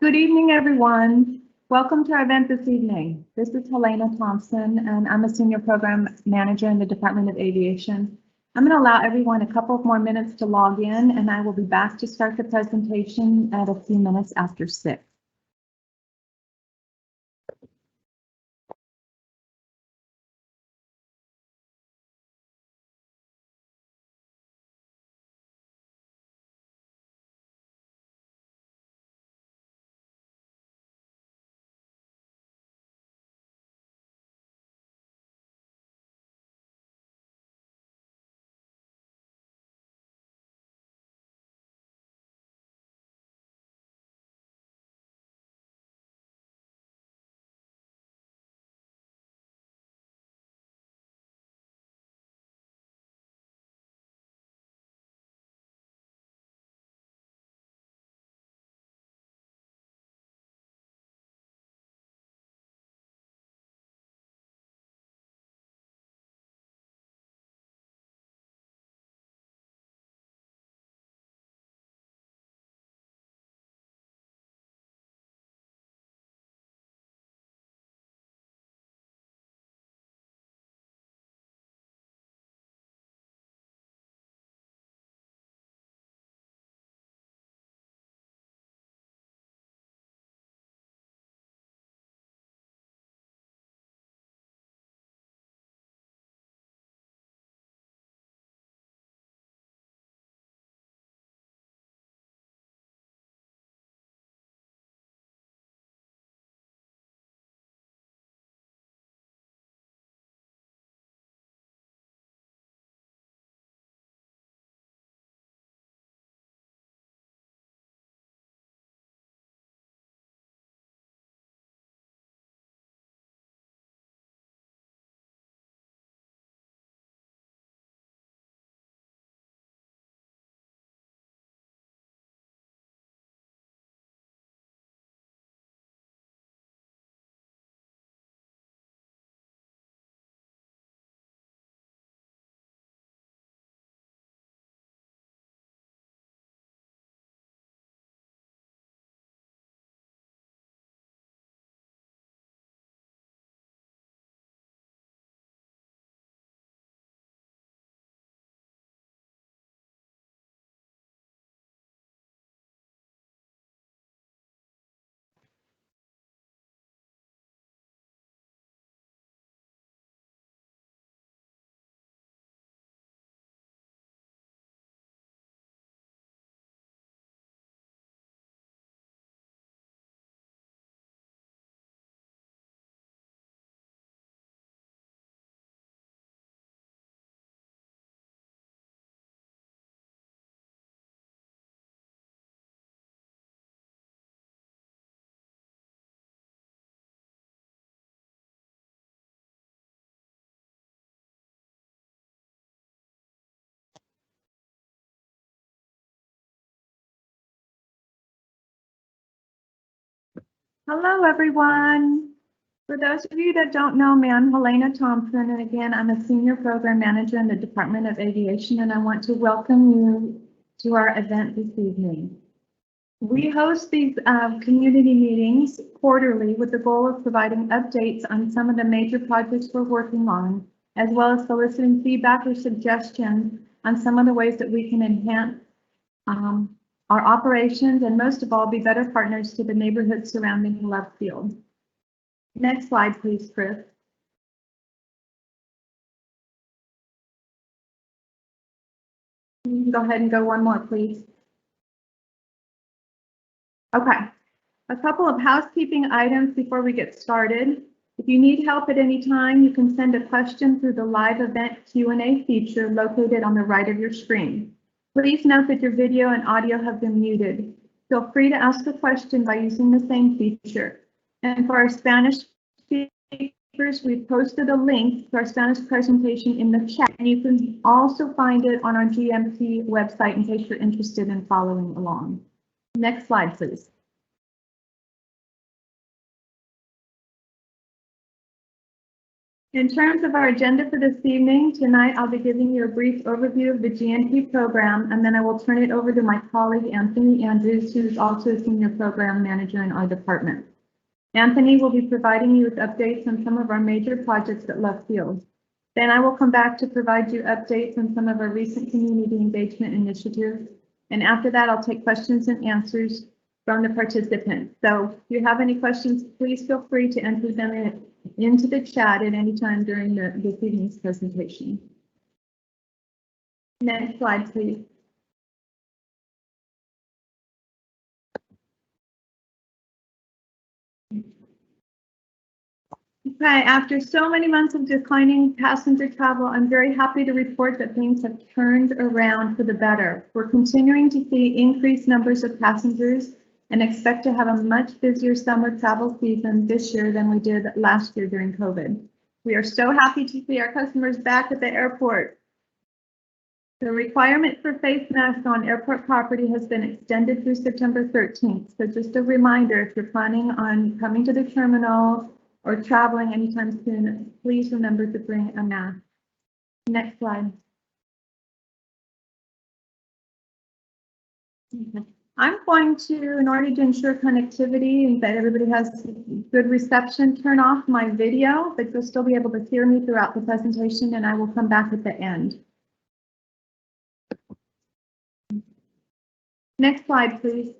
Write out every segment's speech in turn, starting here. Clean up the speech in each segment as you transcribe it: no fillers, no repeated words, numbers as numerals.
Good evening, everyone. Welcome to our event this evening. This is Helena Thompson, and I'm a Senior Program Manager in the Department of Aviation. I'm going to allow everyone a couple of more minutes to log in, and I will be back to start the presentation at a few minutes after 6. Hello, everyone. For those of you that don't know me, I'm Helena Thompson, and again, I'm a Senior Program Manager in the Department of Aviation, and I want to welcome you to our event this evening. We host these community meetings quarterly with the goal of providing updates on some of the major projects we're working on, as well as soliciting feedback or suggestions on some of the ways that we can enhance our operations, and most of all, be better partners to the neighborhoods surrounding Love Field. Next slide, please, Chris. You can go ahead and go one more, please. Okay, a couple of housekeeping items before we get started. If you need help at any time, you can send a question through the live event Q&A feature located on the right of your screen. Please note that your video and audio have been muted. Feel free to ask a question by using the same feature. And for our Spanish speakers, we've posted a link to our Spanish presentation in the chat, and you can also find it on our GMP website in case you're interested in following along. Next slide, please. In terms of our agenda for this evening, tonight I'll be giving you a brief overview of the GNP program, and then I will turn it over to my colleague, Anthony Andrews, who's also a senior program manager in our department. Anthony will be providing you with updates on some of our major projects at Love Field. Then I will come back to provide you updates on some of our recent community engagement initiatives. And after that, I'll take questions and answers from the participants. So if you have any questions, please feel free to enter them into the chat at any time during this evening's presentation. Next slide, please. Okay, after so many months of declining passenger travel, I'm very happy to report that things have turned around for the better. We're continuing to see increased numbers of passengers and expect to have a much busier summer travel season this year than we did last year during COVID. We are so happy to see our customers back at the airport. The requirement for face masks on airport property has been extended through September 13th. So just a reminder, if you're planning on coming to the terminal or traveling anytime soon, please remember to bring a mask. Next slide. Okay. I'm going to, in order to ensure connectivity and that everybody has good reception, turn off my video, but you'll still be able to hear me throughout the presentation, and I will come back at the end. Next slide, please.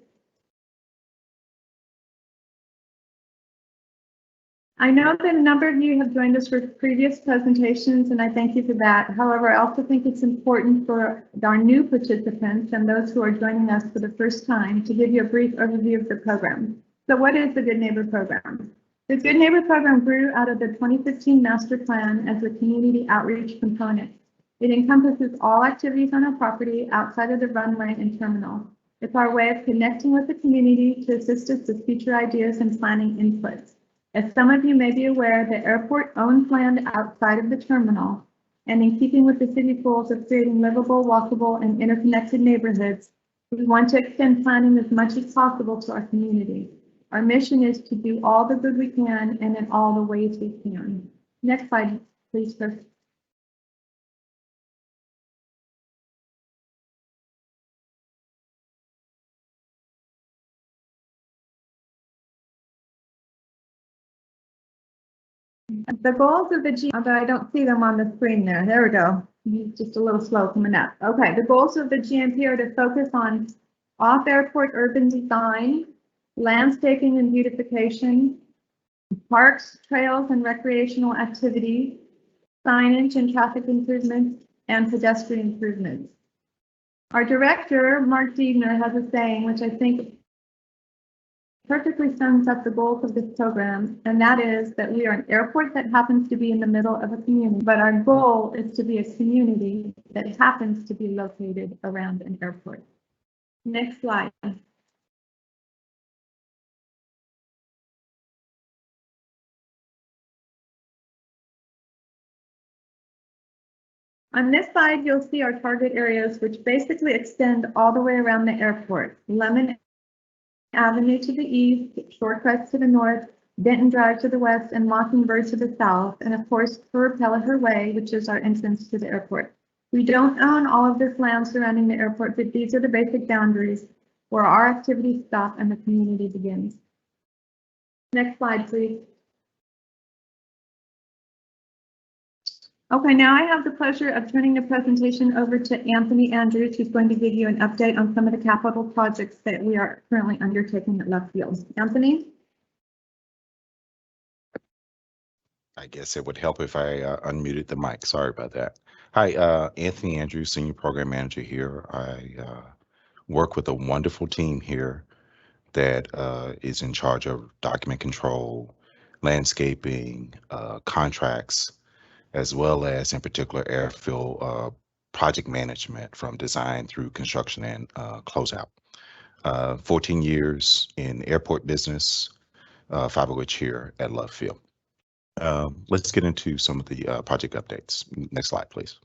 I know that a number of you have joined us for previous presentations, and I thank you for that. However, I also think it's important for our new participants and those who are joining us for the first time to give you a brief overview of the program. So what is the Good Neighbor Program? The Good Neighbor Program grew out of the 2015 Master Plan as a community outreach component. It encompasses all activities on our property outside of the runway and terminal. It's our way of connecting with the community to assist us with future ideas and planning inputs. As some of you may be aware, the airport owns land outside of the terminal, and in keeping with the city goals of creating livable, walkable, and interconnected neighborhoods, we want to extend planning as much as possible to our community. Our mission is to do all the good we can and in all the ways we can. Next slide, please, Chris. The goals of the although I don't see them on the screen there. There we go. Just a little slow coming up. Okay, the goals of the GNP are to focus on off-airport urban design, landscaping and beautification, parks, trails, and recreational activities, signage and traffic improvements, and pedestrian improvements. Our director, Mark Diebner, has a saying, which I think perfectly sums up the goals of this program, and that is that we are an airport that happens to be in the middle of a community, but our goal is to be a community that happens to be located around an airport. Next slide. On this slide, you'll see our target areas, which basically extend all the way around the airport. Lemon Avenue to the east, Shorecrest to the north, Denton Drive to the west, and Mockingbird to the south, and of course, Pelliher Way, which is our entrance to the airport. We don't own all of this land surrounding the airport, but these are the basic boundaries where our activities stop and the community begins. Next slide, please. Okay, now I have the pleasure of turning the presentation over to Anthony Andrews, who's going to give you an update on some of the capital projects that we are currently undertaking at Love Field. Anthony? I guess it would help if I unmuted the mic. Sorry about that. Hi, Anthony Andrews, Senior Program Manager here. I work with a wonderful team here that is in charge of document control, landscaping, contracts, as well as in particular airfield project management from design through construction and closeout. 14 years in airport business, 5 of which here at Love Field. Let's get into some of the project updates. Next slide, please.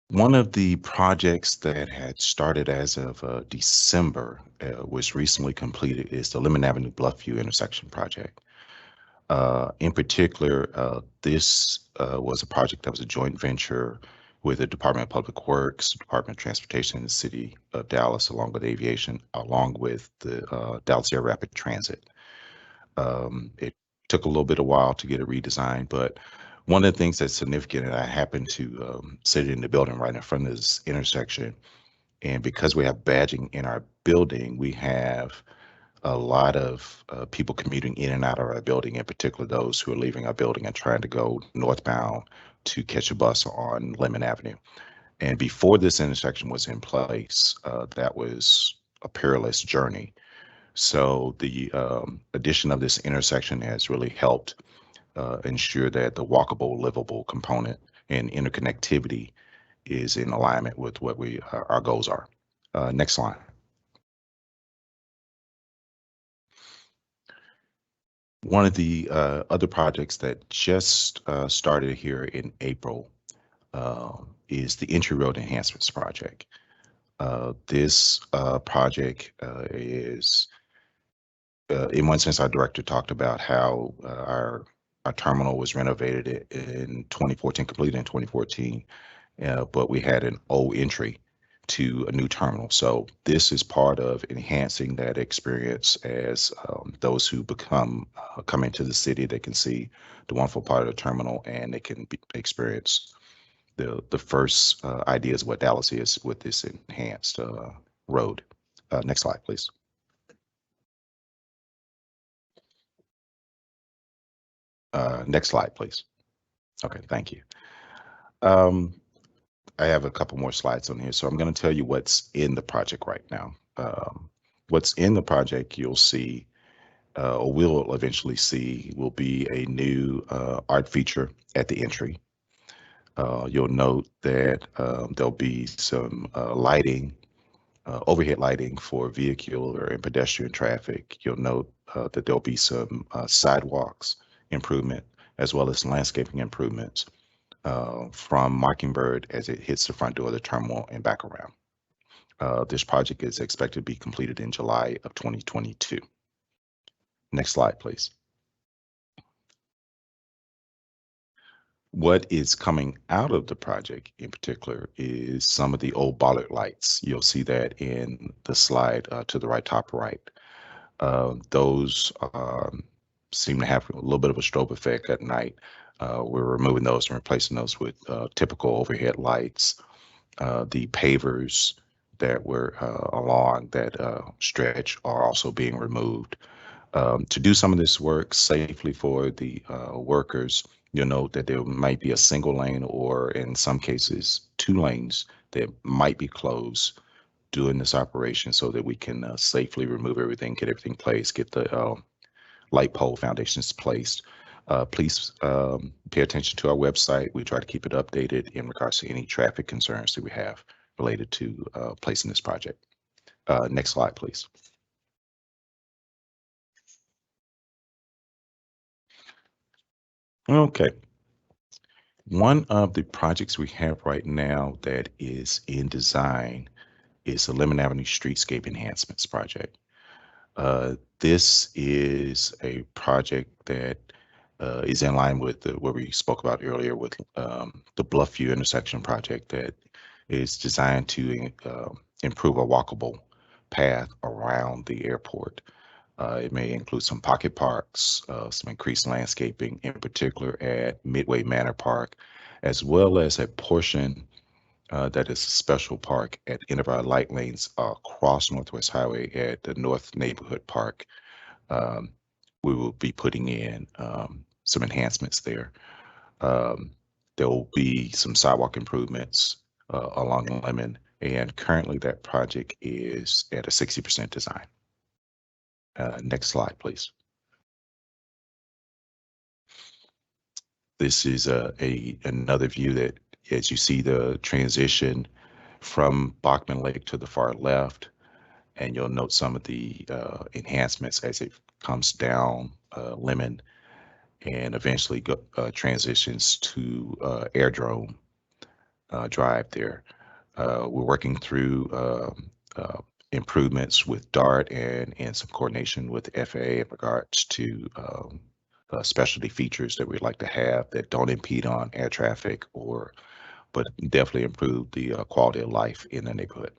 One of the projects that had started as of December was recently completed is the Lemon Avenue Bluffview intersection project. In particular, this was a project that was a joint venture with the Department of Public Works, Department of Transportation, and the City of Dallas, along with Aviation, along with the Dallas Air Rapid Transit. It took a little bit of while to get it redesigned, but one of the things that's significant, and I happened to sit in the building right in front of this intersection, and because we have badging in our building, we have a lot of people commuting in and out of our building, in particular those who are leaving our building and trying to go northbound to catch a bus on Lemon Avenue. And before this intersection was in place, that was a perilous journey. So the addition of this intersection has really helped ensure that the walkable, livable component and interconnectivity is in alignment with what our goals are. Next slide. One of the other projects that just started here in April is the Entry Road Enhancements project. This project is, in one sense, our director talked about how our terminal was renovated in 2014, completed in 2014, but we had an old entry to a new terminal. So this is part of enhancing that experience as those who come into the city, they can see the wonderful part of the terminal and they can experience the first ideas of what Dallas is with this enhanced road. Next slide, please. Next slide, please. Okay, thank you. I have a couple more slides on here, so I'm going to tell you what's in the project right now. What's in the project you'll see, or will eventually see, will be a new art feature at the entry. You'll note that there'll be some lighting, overhead lighting for vehicular and pedestrian traffic. You'll note that there'll be some sidewalks improvement, as well as landscaping improvements from Mockingbird as it hits the front door of the terminal and back around. This project is expected to be completed in July of 2022. Next slide, please. What is coming out of the project in particular is some of the old bollard lights. You'll see that in the slide to the right, top right. Those seem to have a little bit of a strobe effect at night. We're removing those and replacing those with typical overhead lights. The pavers that were along that stretch are also being removed. To do some of this work safely for the workers, you'll note that there might be a single lane or in some cases 2 lanes that might be closed during this operation so that we can safely remove everything, get everything placed, get the light pole foundations placed. Please pay attention to our website. We try to keep it updated in regards to any traffic concerns that we have related to placing this project. Next slide, please. Okay. One of the projects we have right now that is in design is the Lemon Avenue Streetscape Enhancements project. This is a project that is in line with what we spoke about earlier with the Bluffview intersection project that is designed to improve a walkable path around the airport. It may include some pocket parks, some increased landscaping, in particular at Midway Manor Park, as well as a portion that is a special park at end of our light lanes across Northwest Highway at the North Neighborhood Park. We will be putting in some enhancements there. There will be some sidewalk improvements along Lemon, and currently that project is at a 60% design. Next slide, please. This is another view that, as you see the transition from Bachman Lake to the far left, and you'll note some of the enhancements as it comes down Lemon and eventually transitions to Airdrome. drive there. We're working through improvements with DART and in some coordination with the FAA in regards to specialty features that we'd like to have that don't impede on air traffic but definitely improve the quality of life in the neighborhood.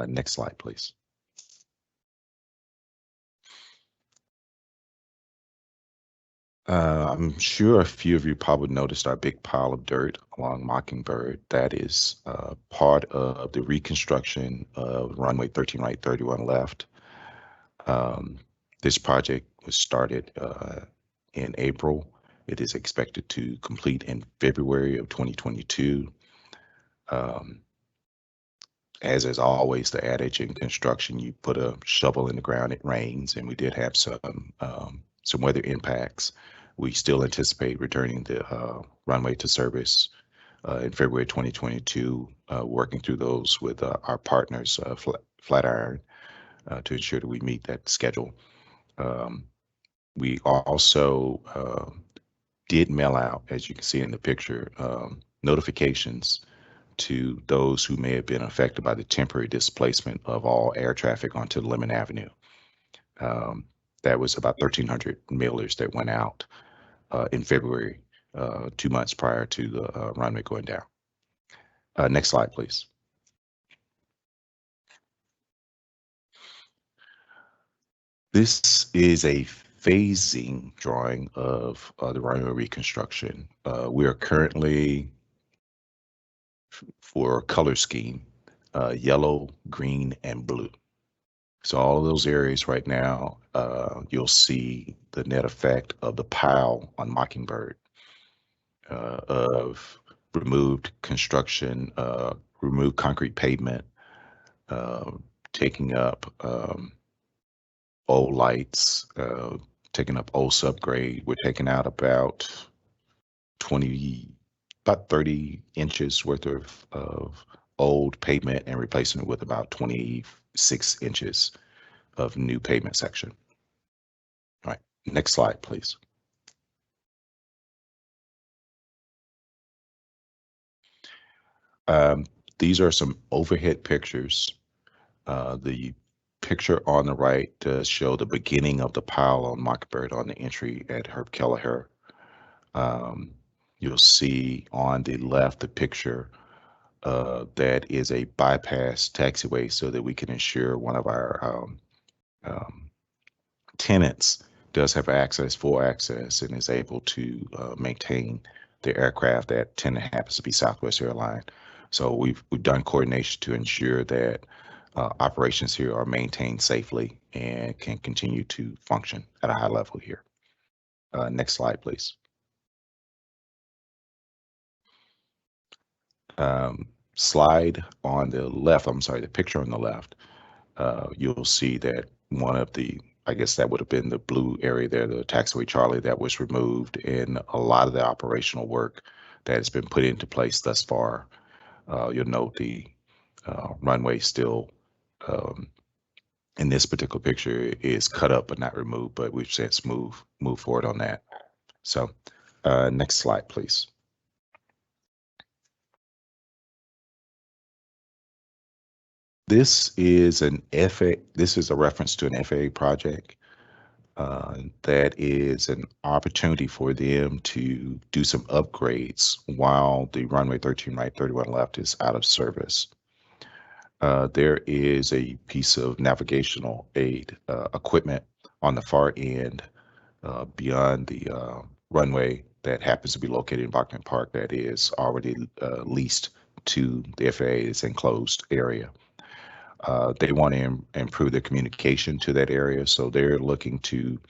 Next slide, please. I'm sure a few of you probably noticed our big pile of dirt along Mockingbird. That is part of the reconstruction of runway 13 right, 31 left. This project was started in April. It is expected to complete in February of 2022. As is always the adage in construction, you put a shovel in the ground, it rains, and we did have some weather impacts. We still anticipate returning the runway to service in February 2022, working through those with our partners, Flatiron, to ensure that we meet that schedule. We also did mail out, as you can see in the picture, notifications to those who may have been affected by the temporary displacement of all air traffic onto Lemon Avenue. That was about 1,300 mailers that went out in February, 2 months prior to the runway going down. Next slide, please. This is a phasing drawing of the runway reconstruction. We are currently, for color scheme, yellow, green, and blue. So all of those areas right now, you'll see the net effect of the pile on Mockingbird of removed construction, removed concrete pavement, taking up old lights, taking up old subgrade. We're taking out about 30 inches worth of old pavement and replacing it with about 26 inches of new pavement section. All right, next slide, please. These are some overhead pictures. The picture on the right does show the beginning of the pile on Mockingbird on the entry at Herb Kelleher. You'll see on the left the picture that is a bypass taxiway so that we can ensure one of our tenants does have access, full access, and is able to maintain the aircraft. That tenant happens to be Southwest Airlines. So we've done coordination to ensure that operations here are maintained safely and can continue to function at a high level here. Next slide, please. Slide on the left, I'm sorry, the picture on the left, you'll see that one of the, I guess that would have been the blue area there, the taxiway Charlie, that was removed, and a lot of the operational work that has been put into place thus far. You'll note the runway still, in this particular picture, is cut up but not removed, but we've since move forward on that. So next slide, please. This is a reference to an FAA project that is an opportunity for them to do some upgrades while the runway 13 right, 31 left is out of service. There is a piece of navigational aid equipment on the far end beyond the runway that happens to be located in Bachman Park that is already leased to the FAA's enclosed area. They want to improve their communication to that area, so they're looking to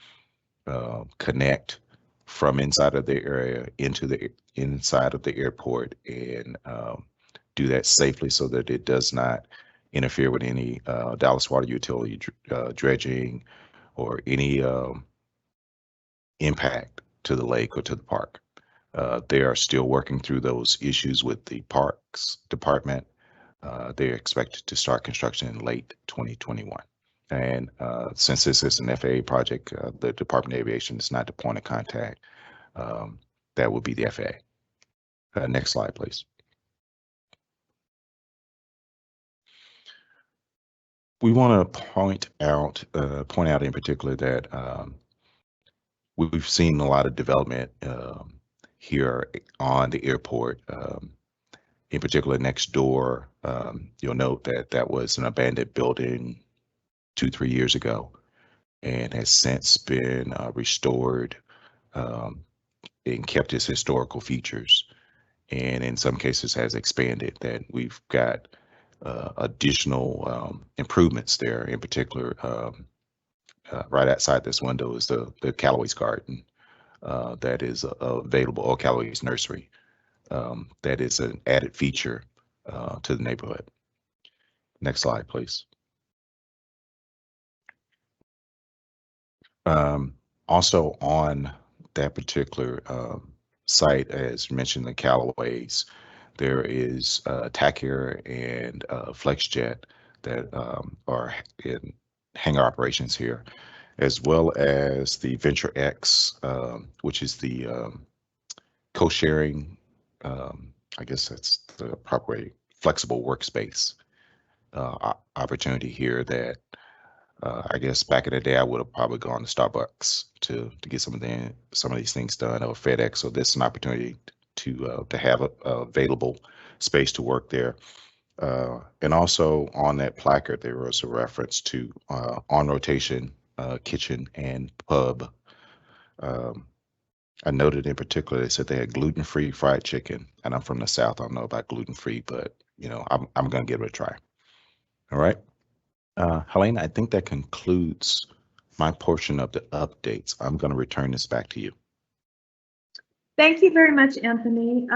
connect from inside of the area into the inside of the airport and do that safely so that it does not interfere with any Dallas Water Utility dredging or any impact to the lake or to the park. They are still working through those issues with the Parks Department. They're expected to start construction in late 2021. And since this is an FAA project, the Department of Aviation is not the point of contact. That will be the FAA. Next slide, please. we want to point out in particular that we've seen a lot of development here on the airport. In particular, next door, you'll note that that was an abandoned building 2-3 years ago, and has since been restored and kept its historical features, and in some cases has expanded. That we've got additional improvements there. In particular, right outside this window is the Callaway's Garden that is available, or Callaway's Nursery. That is an added feature to the neighborhood. Next slide, please. Also on that particular site, as mentioned, the Callaways, there is TAC Air and FlexJet that are in hangar operations here, as well as the Venture X, which is the co-sharing, I guess that's the proper way, flexible workspace opportunity here that I guess back in the day I would have probably gone to Starbucks to get some of these things done, or FedEx. So this is an opportunity to have a available space to work there. And also on that placard, there was a reference to on rotation kitchen and pub. I noted in particular, they said they had gluten-free fried chicken, and I'm from the South. I don't know about gluten-free, but you know, I'm gonna give it a try. All right. Helena, I think that concludes my portion of the updates. I'm going to return this back to you. Thank you very much, Anthony.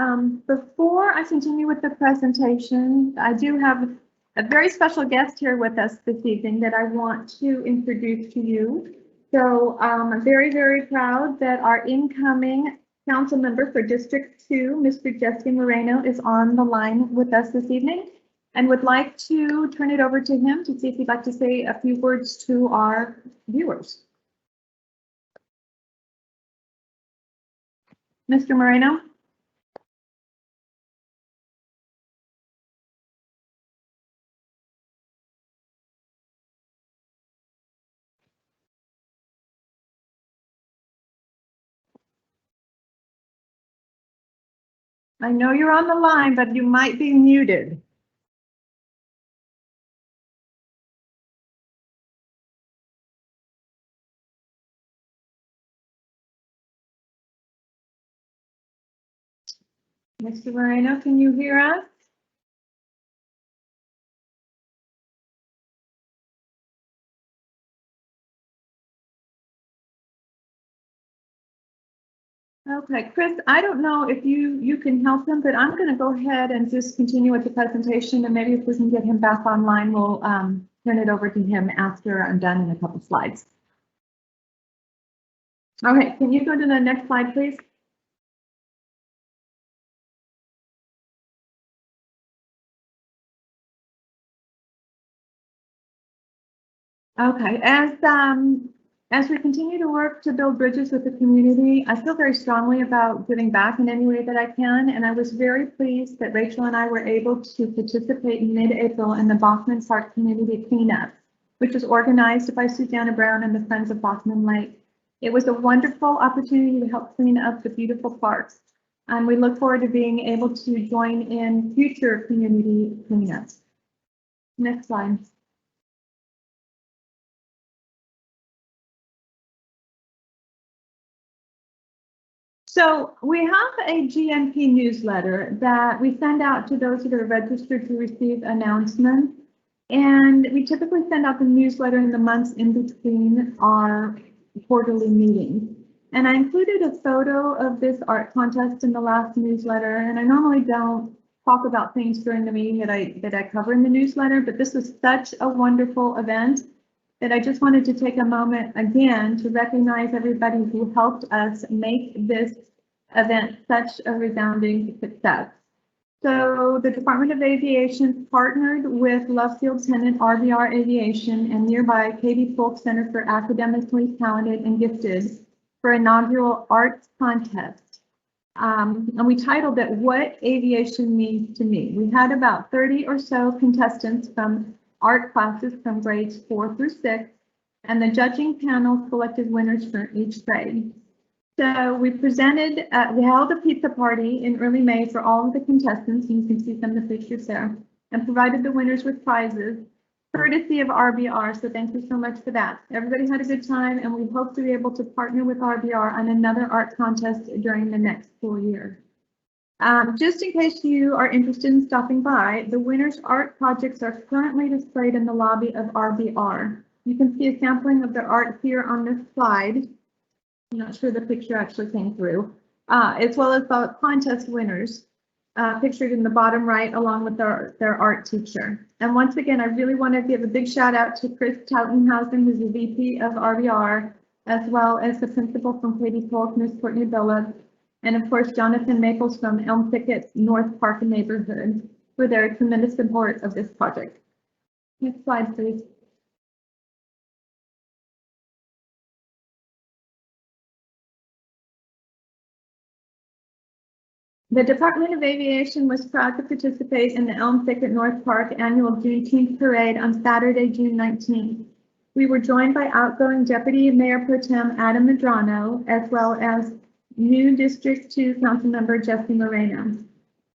Before I continue with the presentation, I do have a very special guest here with us this evening that I want to introduce to you. So I'm very, very proud that our incoming council member for District 2, Mr. Jesse Moreno, is on the line with us this evening, and would like to turn it over to him to see if he'd like to say a few words to our viewers. Mr. Moreno? I know you're on the line, but you might be muted. Mr. Moreno, can you hear us? Okay, Chris, I don't know if you can help him, but I'm going to go ahead and just continue with the presentation, and maybe if we can get him back online, we'll turn it over to him after I'm done in a couple slides. Okay, can you go to the next slide, please? Okay, as we continue to work to build bridges with the community, I feel very strongly about giving back in any way that I can, and I was very pleased that Rachel and I were able to participate in mid-April in the Bachman Park Community Cleanup, which was organized by Susanna Brown and the Friends of Bachman Lake. It was a wonderful opportunity to help clean up the beautiful parks, and we look forward to being able to join in future community cleanups. Next slide. So we have a Gnp newsletter that we send out to those that are registered to receive announcements. And we typically send out the newsletter in the months in between our quarterly meetings. And I included a photo of this art contest in the last newsletter. And I normally don't talk about things during the meeting that I cover in the newsletter, but this was such a wonderful event that I just wanted to take a moment again to recognize everybody who helped us make this event such a resounding success. So the Department of Aviation partnered with Love Field tenant RVR Aviation and nearby Katie Polk Center for Academically Talented and Gifted for inaugural arts contest. And we titled it, What Aviation Means to Me. We had about 30 or so contestants from art classes from grades 4 through 6, and the judging panel selected winners for each grade. So we held a pizza party in early May for all of the contestants, and you can see some of the pictures there, and provided the winners with prizes, courtesy of RBR, so thank you so much for that. Everybody had a good time, and we hope to be able to partner with RBR on another art contest during the next school year. Just in case you are interested in stopping by, the winners' art projects are currently displayed in the lobby of RBR. You can see a sampling of their art here on this slide. I'm not sure the picture actually came through, as well as the contest winners pictured in the bottom right, along with their art teacher. And once again, I really want to give a big shout out to Chris Tautenhausen, who's the VP of RBR, as well as the principal from Katie Polk, Ms. Courtney Billups, and of course, Jonathan Maples from Elm Thicket North Park neighborhood for their tremendous support of this project. Next slide, please. The Department of Aviation was proud to participate in the Elm Thicket North Park annual Juneteenth parade on Saturday, June 19th. We were joined by outgoing Deputy Mayor Pro Tem Adam Medrano, as well as new District 2 Councilmember Jesse Moreno.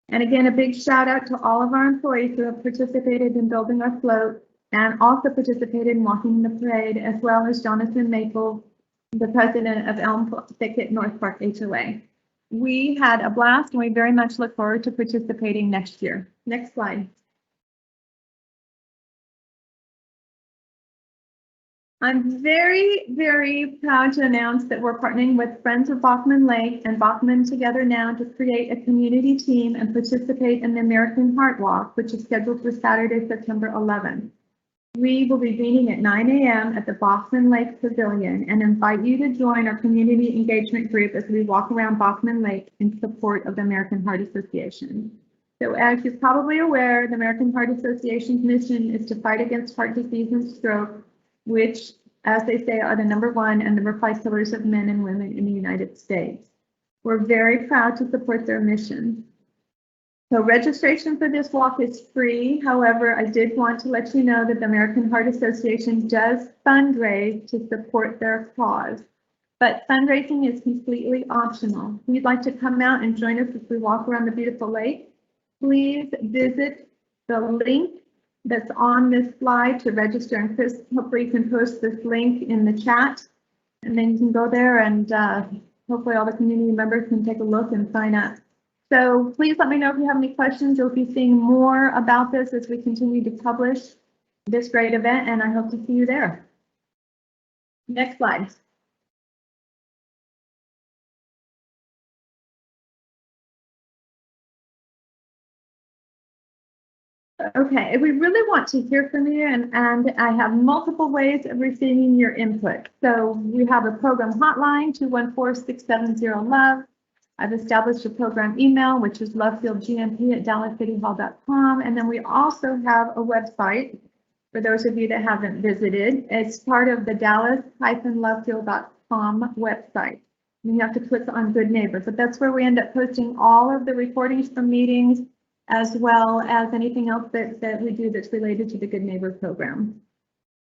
And again, a big shout out to all of our employees who have participated in building our float and also participated in walking the parade, as well as Jonathan Maple, the president of Elm Thicket North Park HOA. We had a blast, and we very much look forward to participating next year. Next slide. I'm very, very proud to announce that we're partnering with Friends of Bachman Lake and Bachman Together Now to create a community team and participate in the American Heart Walk, which is scheduled for Saturday, September 11th. We will be meeting at 9 a.m. at the Bachman Lake Pavilion and invite you to join our community engagement group as we walk around Bachman Lake in support of the American Heart Association. So as you're probably aware, the American Heart Association's mission is to fight against heart disease and stroke, which, as they say, are the #1 and #5 killers of men and women in the United States. We're very proud to support their mission. So registration for this walk is free. However, I did want to let you know that the American Heart Association does fundraise to support their cause, but fundraising is completely optional. If you'd like to come out and join us as we walk around the beautiful lake, please visit the link that's on this slide to register, and Chris, hopefully you can post this link in the chat, and then you can go there and hopefully all the community members can take a look and sign up. So please let me know if you have any questions. You'll be seeing more about this as we continue to publish this great event, and I hope to see you there. Next slide. Okay, we really want to hear from you, and I have multiple ways of receiving your input. So we have a program hotline, 214-670-LOVE. I've established a program email, which is lovefieldgnp@dallascityhall.com. And then we also have a website for those of you that haven't visited. It's part of the dallas-lovefield.com website. You have to click on Good Neighbor, but that's where we end up posting all of the recordings from meetings, as well as anything else that we do that's related to the Good Neighbor program.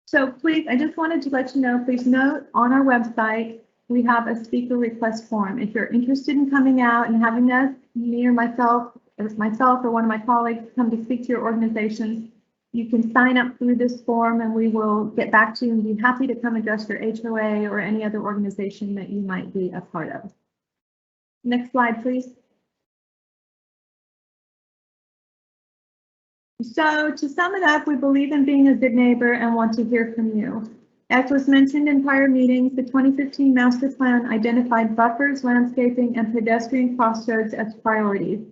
So please, I just wanted to let you know, please note on our website, we have a speaker request form. If you're interested in coming out and having us, me or myself or one of my colleagues come to speak to your organization, you can sign up through this form and we will get back to you and be happy to come address your HOA or any other organization that you might be a part of. Next slide, please. So to sum it up, we believe in being a good neighbor and want to hear from you. As was mentioned in prior meetings, the 2015 master plan identified buffers, landscaping, and pedestrian crossroads as priorities.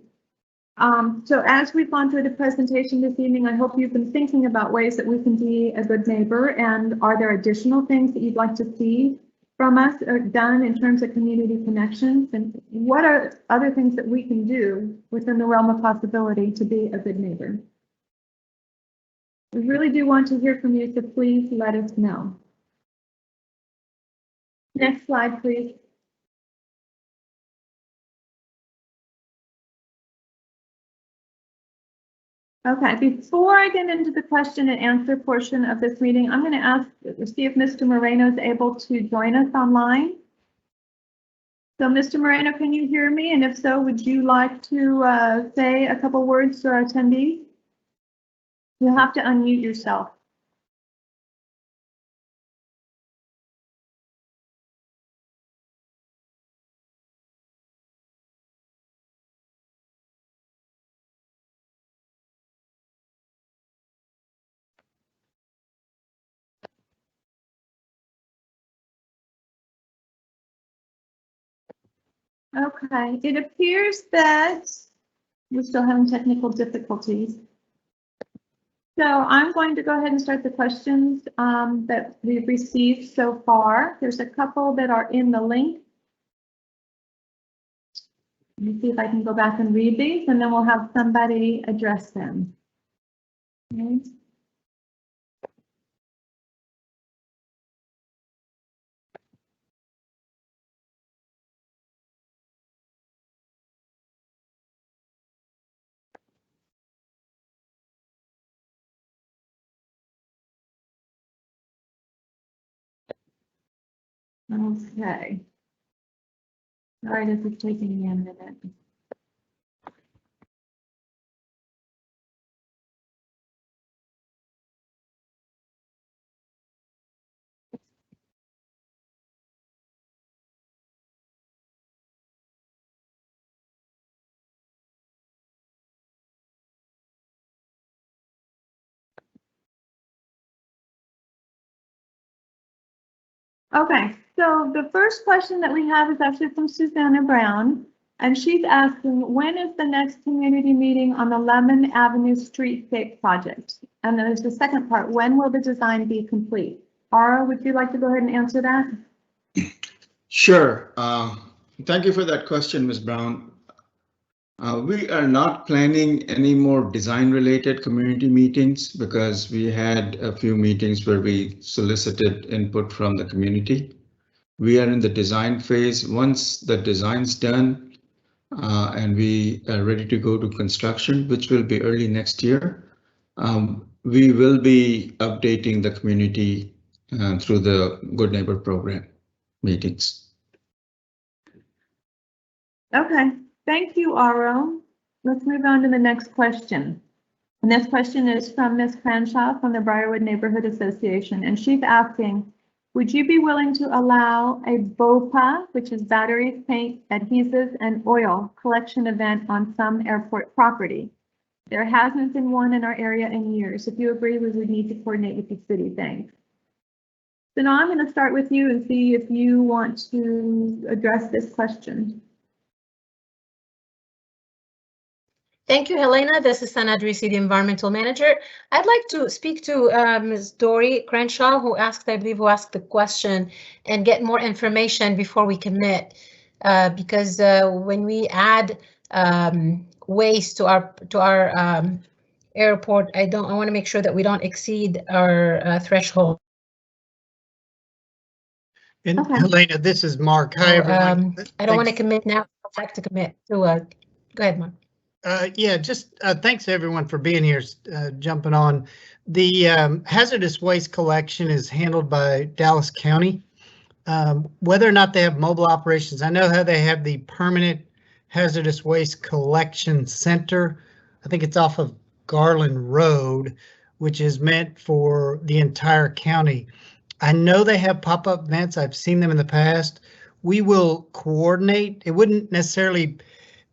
So as we've gone through the presentation this evening, I hope you've been thinking about ways that we can be a good neighbor, and are there additional things that you'd like to see from us or done in terms of community connections, and what are other things that we can do within the realm of possibility to be a good neighbor? We really do want to hear from you, so please let us know. Next slide, please. Okay, before I get into the question and answer portion of this meeting, I'm going to see if Mr. Moreno is able to join us online. So, Mr. Moreno, can you hear me? And if so, would you like to say a couple words to our attendees? You'll have to unmute yourself. Okay, it appears that we're still having technical difficulties. So I'm going to go ahead and start the questions that we've received so far. There's a couple that are in the link. Let me see if I can go back and read these, and then we'll have somebody address them. Okay. Okay. All right, this is taking me a minute. Okay, so the first question that we have is actually from Susanna Brown, and she's asking, when is the next community meeting on the Lemon Avenue Streetscape project? And then there's the second part, when will the design be complete? Ara, would you like to go ahead and answer that? Sure. Thank you for that question, Ms. Brown. We are not planning any more design related community meetings because we had a few meetings where we solicited input from the community. We are in the design phase. Once the design's done and we are ready to go to construction, which will be early next year, we will be updating the community through the Good Neighbor Program meetings. Okay, thank you, Aro. Let's move on to the next question. The next question is from Ms. Cranshaw from the Briarwood Neighborhood Association, and she's asking, would you be willing to allow a BOPA, which is batteries, paint, adhesives, and oil collection event on some airport property? There hasn't been one in our area in years. If you agree, we would need to coordinate with the city. Thanks. So now I'm going to start with you and see if you want to address this question. Thank you, Helena. This is Sana Adrisi, the Environmental Manager. I'd like to speak to Ms. Dory Crenshaw, who asked the question, and get more information before we commit. Because when we add waste to our airport, I want to make sure that we don't exceed our threshold. And Okay. Helena, this is Mark. Hi, everyone. I don't want to commit now. I'd like to commit to. Go ahead, Mark. Yeah, just thanks everyone for being here, jumping on. The hazardous waste collection is handled by Dallas County. Whether or not they have mobile operations, I know how they have the permanent hazardous waste collection center. I think it's off of Garland Road, which is meant for the entire county. I know they have pop-up events. I've seen them in the past. We will coordinate. It wouldn't necessarily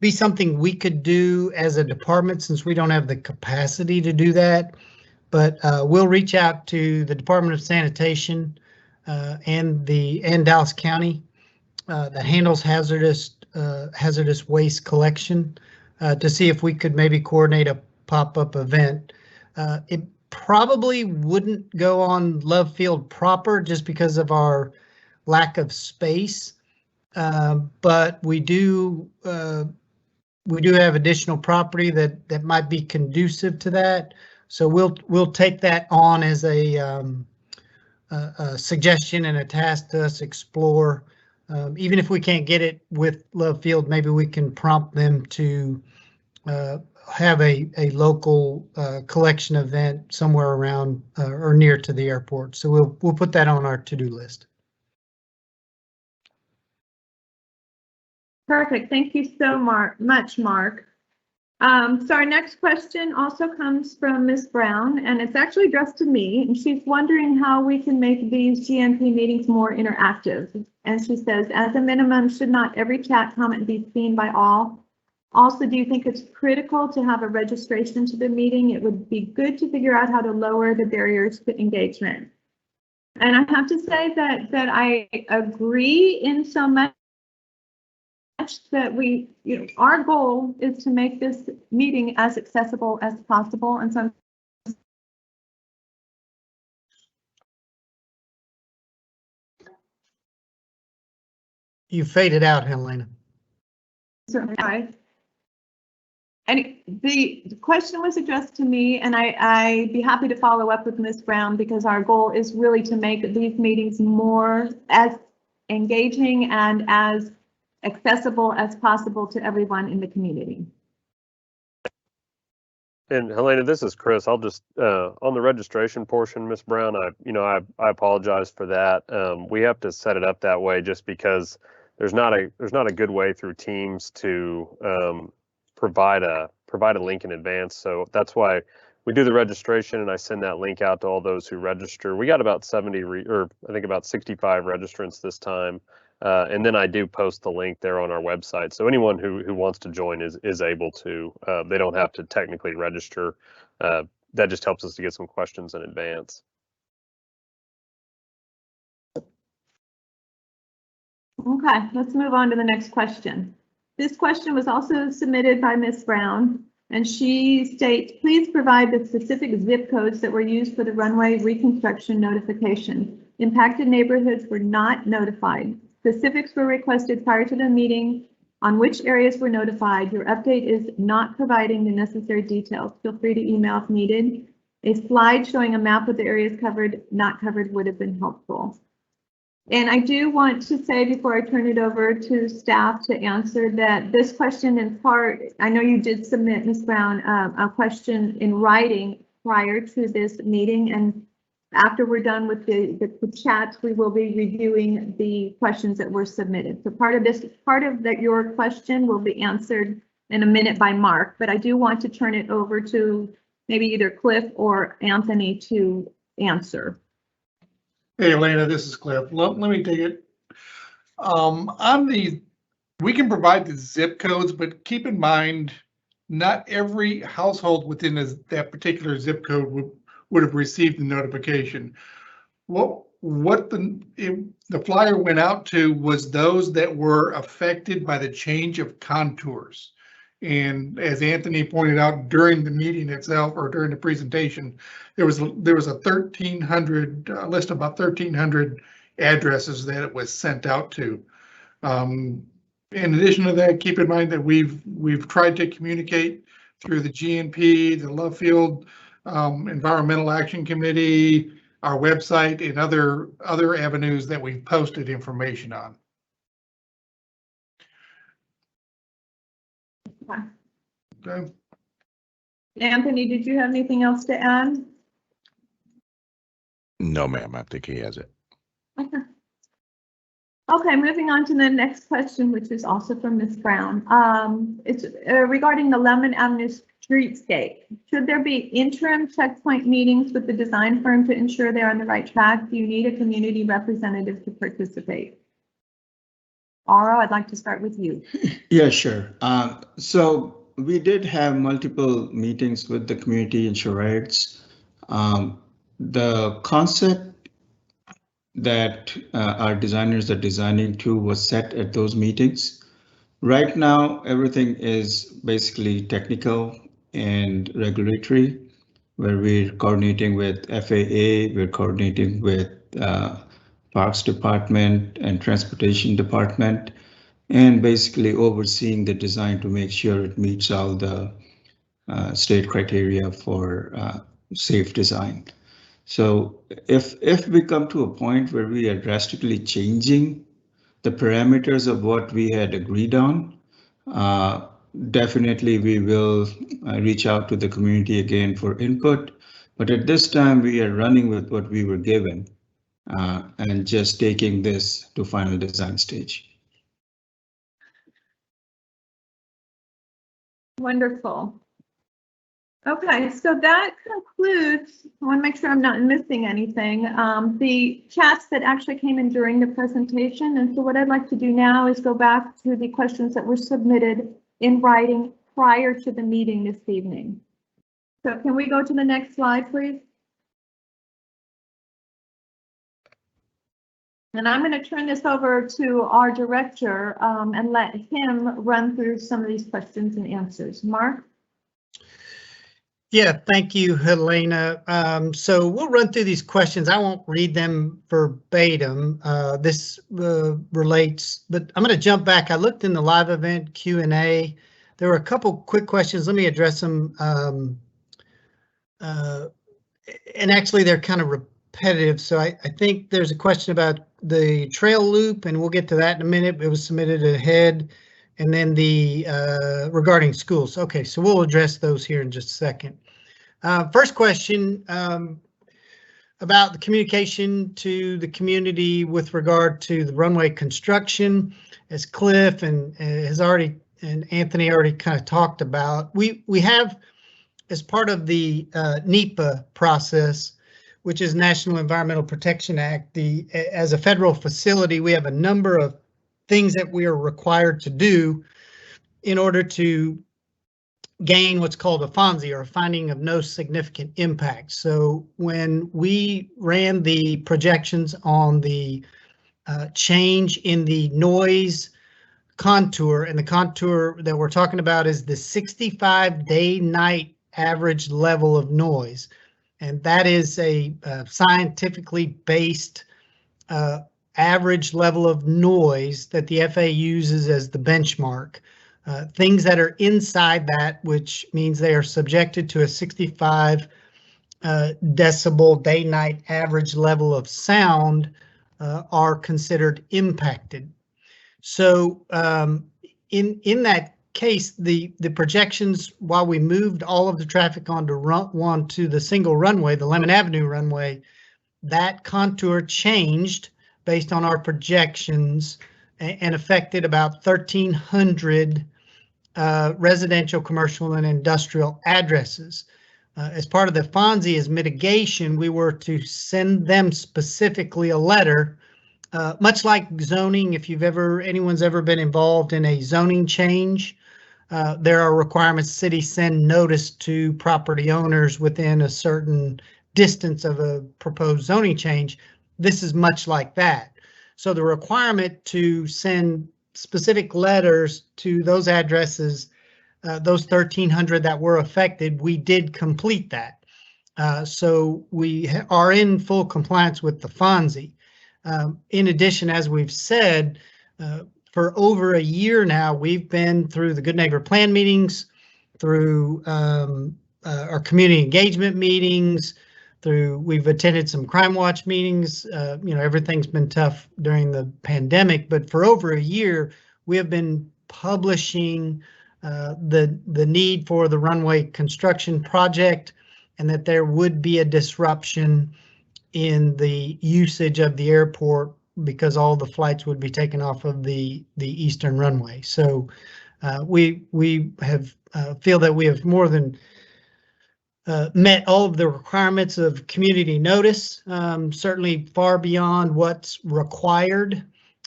be something we could do as a department since we don't have the capacity to do that, but we'll reach out to the Department of Sanitation and Dallas County that handles hazardous waste collection to see if we could maybe coordinate a pop-up event. It probably wouldn't go on Love Field proper just because of our lack of space, but we do have additional property that might be conducive to that, so we'll take that on as a suggestion and a task to us explore. Even if we can't get it with Love Field, maybe we can prompt them to have a local collection event somewhere around or near to the airport. So we'll put that on our to-do list. Perfect. Thank you so much, Mark. So our next question also comes from Ms. Brown, and it's actually addressed to me, and she's wondering how we can make these GNP meetings more interactive. And she says, as a minimum, should not every chat comment be seen by all? Also, do you think it's critical to have a registration to the meeting? It would be good to figure out how to lower the barriers to engagement. And I have to say that I agree in so much that we, our goal is to make this meeting as accessible as possible. And so You faded out, Helena. And the question was addressed to me, and I'd be happy to follow up with Ms. Brown, because our goal is really to make these meetings more as engaging and as accessible as possible to everyone in the community. And Helena, this is Chris. I'll just on the registration portion, Ms. Brown, I apologize for that. We have to set it up that way just because there's not a good way through Teams to provide a link in advance. So that's why we do the registration, and I send that link out to all those who register. We got about 70 or I think about 65 registrants this time. And then I do post the link there on our website. So anyone who wants to join is able to. They don't have to technically register. That just helps us to get some questions in advance. Okay, let's move on to the next question. This question was also submitted by Ms. Brown, and she states, please provide the specific zip codes that were used for the runway reconstruction notification. Impacted neighborhoods were not notified. Specifics were requested prior to the meeting on which areas were notified. Your update is not providing the necessary details. Feel free to email if needed. A slide showing a map of the areas covered, not covered would have been helpful. And I do want to say before I turn it over to staff to answer that this question in part, I know you did submit, Ms. Brown, a question in writing prior to this meeting, and after we're done with the chats, we will be reviewing the questions that were submitted. So part of your question will be answered in a minute by Mark, but I do want to turn it over to maybe either Cliff or Anthony to answer. Hey, Elena, this is Cliff. Let me take it. We can provide the zip codes, but keep in mind, not every household within that particular zip code would have received the notification. What the flyer went out to was those that were affected by the change of contours. And as Anthony pointed out during the meeting itself, or during the presentation, there was a 1,300 list of about 1,300 addresses that it was sent out to. In addition to that, keep in mind that we've tried to communicate through the GNP, the Love Field Environmental Action Committee, our website, and other avenues that we've posted information on. Okay. Anthony, did you have anything else to add? No, ma'am. I think he has it. Okay. Okay, moving on to the next question, which is also from Ms. Brown. It's regarding the Lemon Avenue Streetscape. Should there be interim checkpoint meetings with the design firm to ensure they're on the right track? Do you need a community representative to participate? Aura, I'd like to start with you. Yeah, sure. So we did have multiple meetings with the community insurers. The concept that our designers are designing to was set at those meetings. Right now, everything is basically technical and regulatory, where we're coordinating with FAA, we're coordinating with Parks Department and Transportation Department, and basically overseeing the design to make sure it meets all the state criteria for safe design. So if we come to a point where we are drastically changing the parameters of what we had agreed on, definitely we will reach out to the community again for input. But at this time, we are running with what we were given and just taking this to final design stage. Wonderful. Okay, so that concludes, I want to make sure I'm not missing anything, the chats that actually came in during the presentation. And so what I'd like to do now is go back to the questions that were submitted in writing prior to the meeting this evening. So can we go to the next slide, please? And I'm going to turn this over to our director and let him run through some of these questions and answers. Mark? Yeah, thank you, Helena. So we'll run through these questions. I won't read them verbatim. This relates, but I'm going to jump back. I looked in the live event Q&A. There were a couple quick questions. Let me address them. And actually, they're kind of repetitive. So I think there's a question about the trail loop, and we'll get to that in a minute. It was submitted ahead. And then the regarding schools. Okay, so we'll address those here in just a second. First question about the communication to the community with regard to the runway construction, as Cliff and Anthony already kind of talked about. We have, as part of the NEPA process, which is National Environmental Protection Act, as a federal facility, we have a number of things that we are required to do in order to gain what's called a FONSI, or a finding of no significant impact. So when we ran the projections on the change in the noise contour, and the contour that we're talking about is the 65 day-night average level of noise. And that is a scientifically based average level of noise that the FAA uses as the benchmark. Things that are inside that, which means they are subjected to a 65 decibel day-night average level of sound, are considered impacted. So in that case, the projections, while we moved all of the traffic onto the single runway, the Lemon Avenue runway, that contour changed based on our projections and affected about 1,300 residential, commercial, and industrial addresses. As part of the FONSI as mitigation, we were to send them specifically a letter, much like zoning. If anyone's ever been involved in a zoning change, there are requirements cities send notice to property owners within a certain distance of a proposed zoning change. This is much like that. So the requirement to send specific letters to those addresses, those 1,300 that were affected, we did complete that. So we are in full compliance with the FONSI. In addition, as we've said, for over a year now, we've been through the Good Neighbor Plan meetings, through our community engagement meetings, we've attended some Crime Watch meetings. Everything's been tough during the pandemic, but for over a year, we have been publishing the need for the runway construction project, and that there would be a disruption in the usage of the airport because all the flights would be taken off of the eastern runway. So we have feel that we have more than met all of the requirements of community notice, certainly far beyond what's required.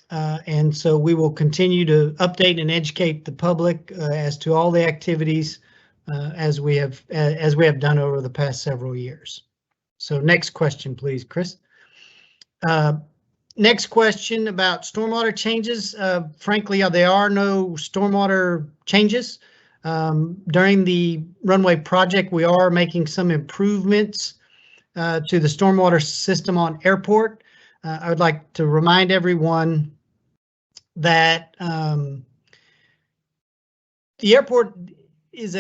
And so we will continue to update and educate the public as to all the activities as we have done over the past several years. So next question, please, Chris. Next question about stormwater changes. Frankly, there are no stormwater changes. During the runway project, we are making some improvements to the stormwater system on airport. I would like to remind everyone that the airport is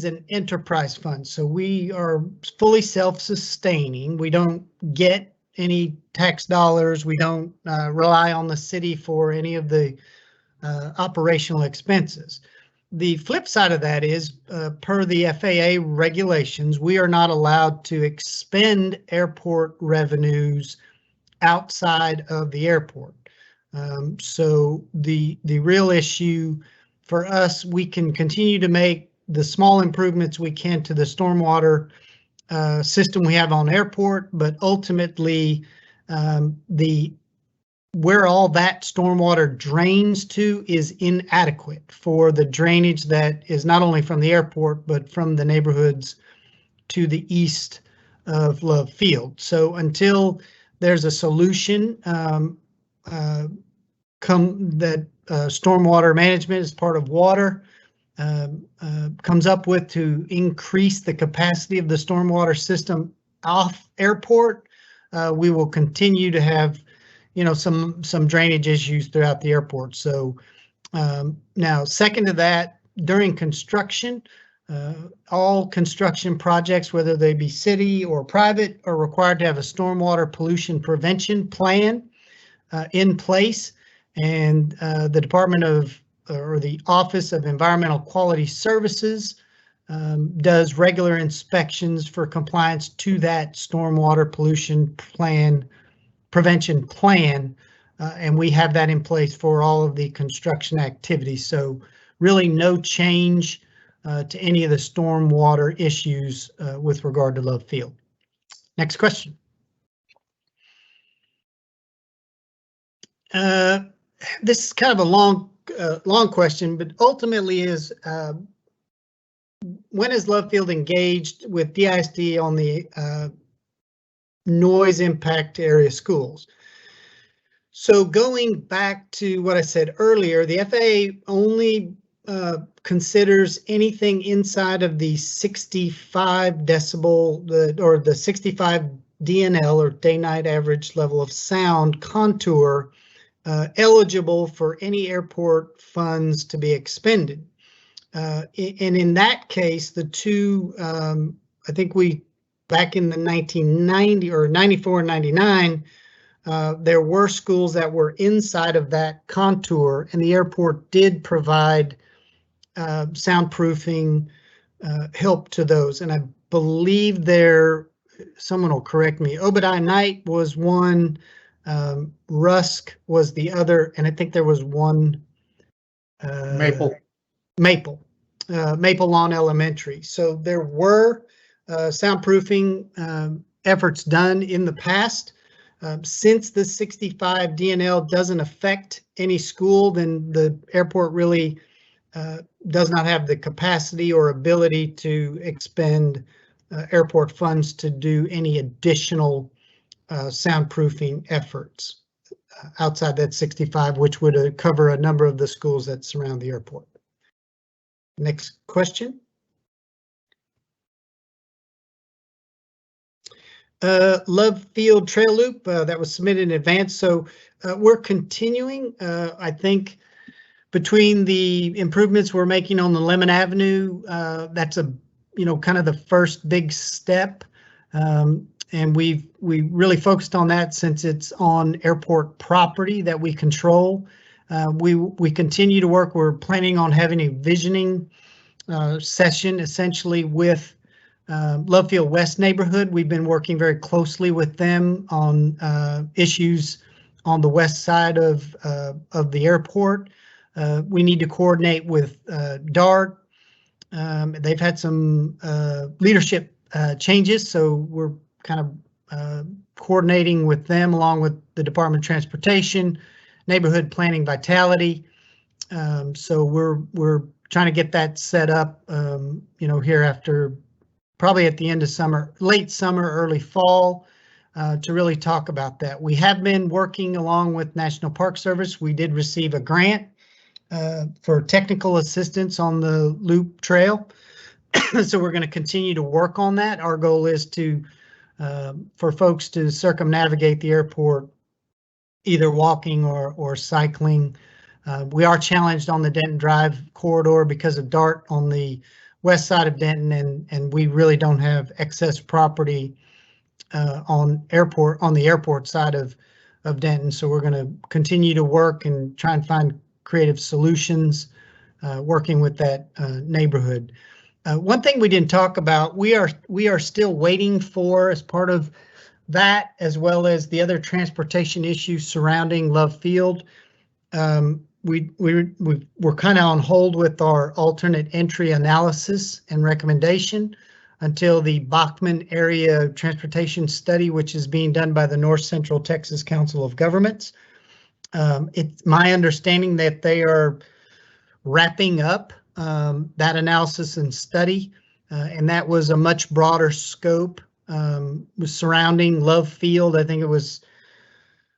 an enterprise fund, so we are fully self-sustaining. We don't get any tax dollars. We don't rely on the city for any of the operational expenses. The flip side of that is, per the FAA regulations, we are not allowed to expend airport revenues outside of the airport. So the real issue for us, we can continue to make the small improvements we can to the stormwater system we have on airport, but ultimately where all that stormwater drains to is inadequate for the drainage that is not only from the airport, but from the neighborhoods to the east of Love Field. So until there's a solution that stormwater management as part of water comes up with to increase the capacity of the stormwater system off airport, we will continue to have, some drainage issues throughout the airport. So now, second to that, during construction, all construction projects, whether they be city or private, are required to have a stormwater pollution prevention plan in place. And the Department of, or the Office of Environmental Quality Services does regular inspections for compliance to that stormwater pollution prevention plan, and we have that in place for all of the construction activities. So really no change to any of the stormwater issues with regard to Love Field. Next question. This is kind of a long question, but ultimately is when is Love Field engaged with DISD on the noise impact area schools? So going back to what I said earlier, the FAA only considers anything inside of the 65 decibel, or the 65 DNL, or day-night average level of sound contour, eligible for any airport funds to be expended. And in that case, the two, I think back in the 1990 or 94 and 99, there were schools that were inside of that contour, and the airport did provide soundproofing help to those. And I believe someone will correct me, Obadiah Knight was one, Rusk was the other, and I think there was one Maple Lawn Elementary. So there were soundproofing efforts done in the past. Since the 65 DNL doesn't affect any school, then the airport really does not have the capacity or ability to expend airport funds to do any additional soundproofing efforts outside that 65, which would cover a number of the schools that surround the airport. Next question. Love Field Trail Loop that was submitted in advance. So we're continuing. I think between the improvements we're making on the Lemon Avenue, that's kind of the first big step. And we really focused on that since it's on airport property that we control. We continue to work. We're planning on having a visioning session essentially with Love Field West neighborhood. We've been working very closely with them on issues on the west side of the airport. We need to coordinate with DART. They've had some leadership changes, so we're kind of coordinating with them along with the Department of Transportation, Neighborhood Planning Vitality. So we're trying to get that set up, here after probably at the end of summer, late summer, early fall, to really talk about that. We have been working along with National Park Service. We did receive a grant for technical assistance on the loop trail. So we're going to continue to work on that. Our goal is for folks to circumnavigate the airport, either walking or cycling. We are challenged on the Denton Drive corridor because of DART on the west side of Denton, and we really don't have excess property on the airport side of Denton. So we're going to continue to work and try and find creative solutions working with that neighborhood. One thing we didn't talk about, we are still waiting for, as part of that, as well as the other transportation issues surrounding Love Field. We're kind of on hold with our alternate entry analysis and recommendation until the Bachman Area Transportation Study, which is being done by the North Central Texas Council of Governments. It's my understanding that they are wrapping up that analysis and study, and that was a much broader scope, was surrounding Love Field. I think it was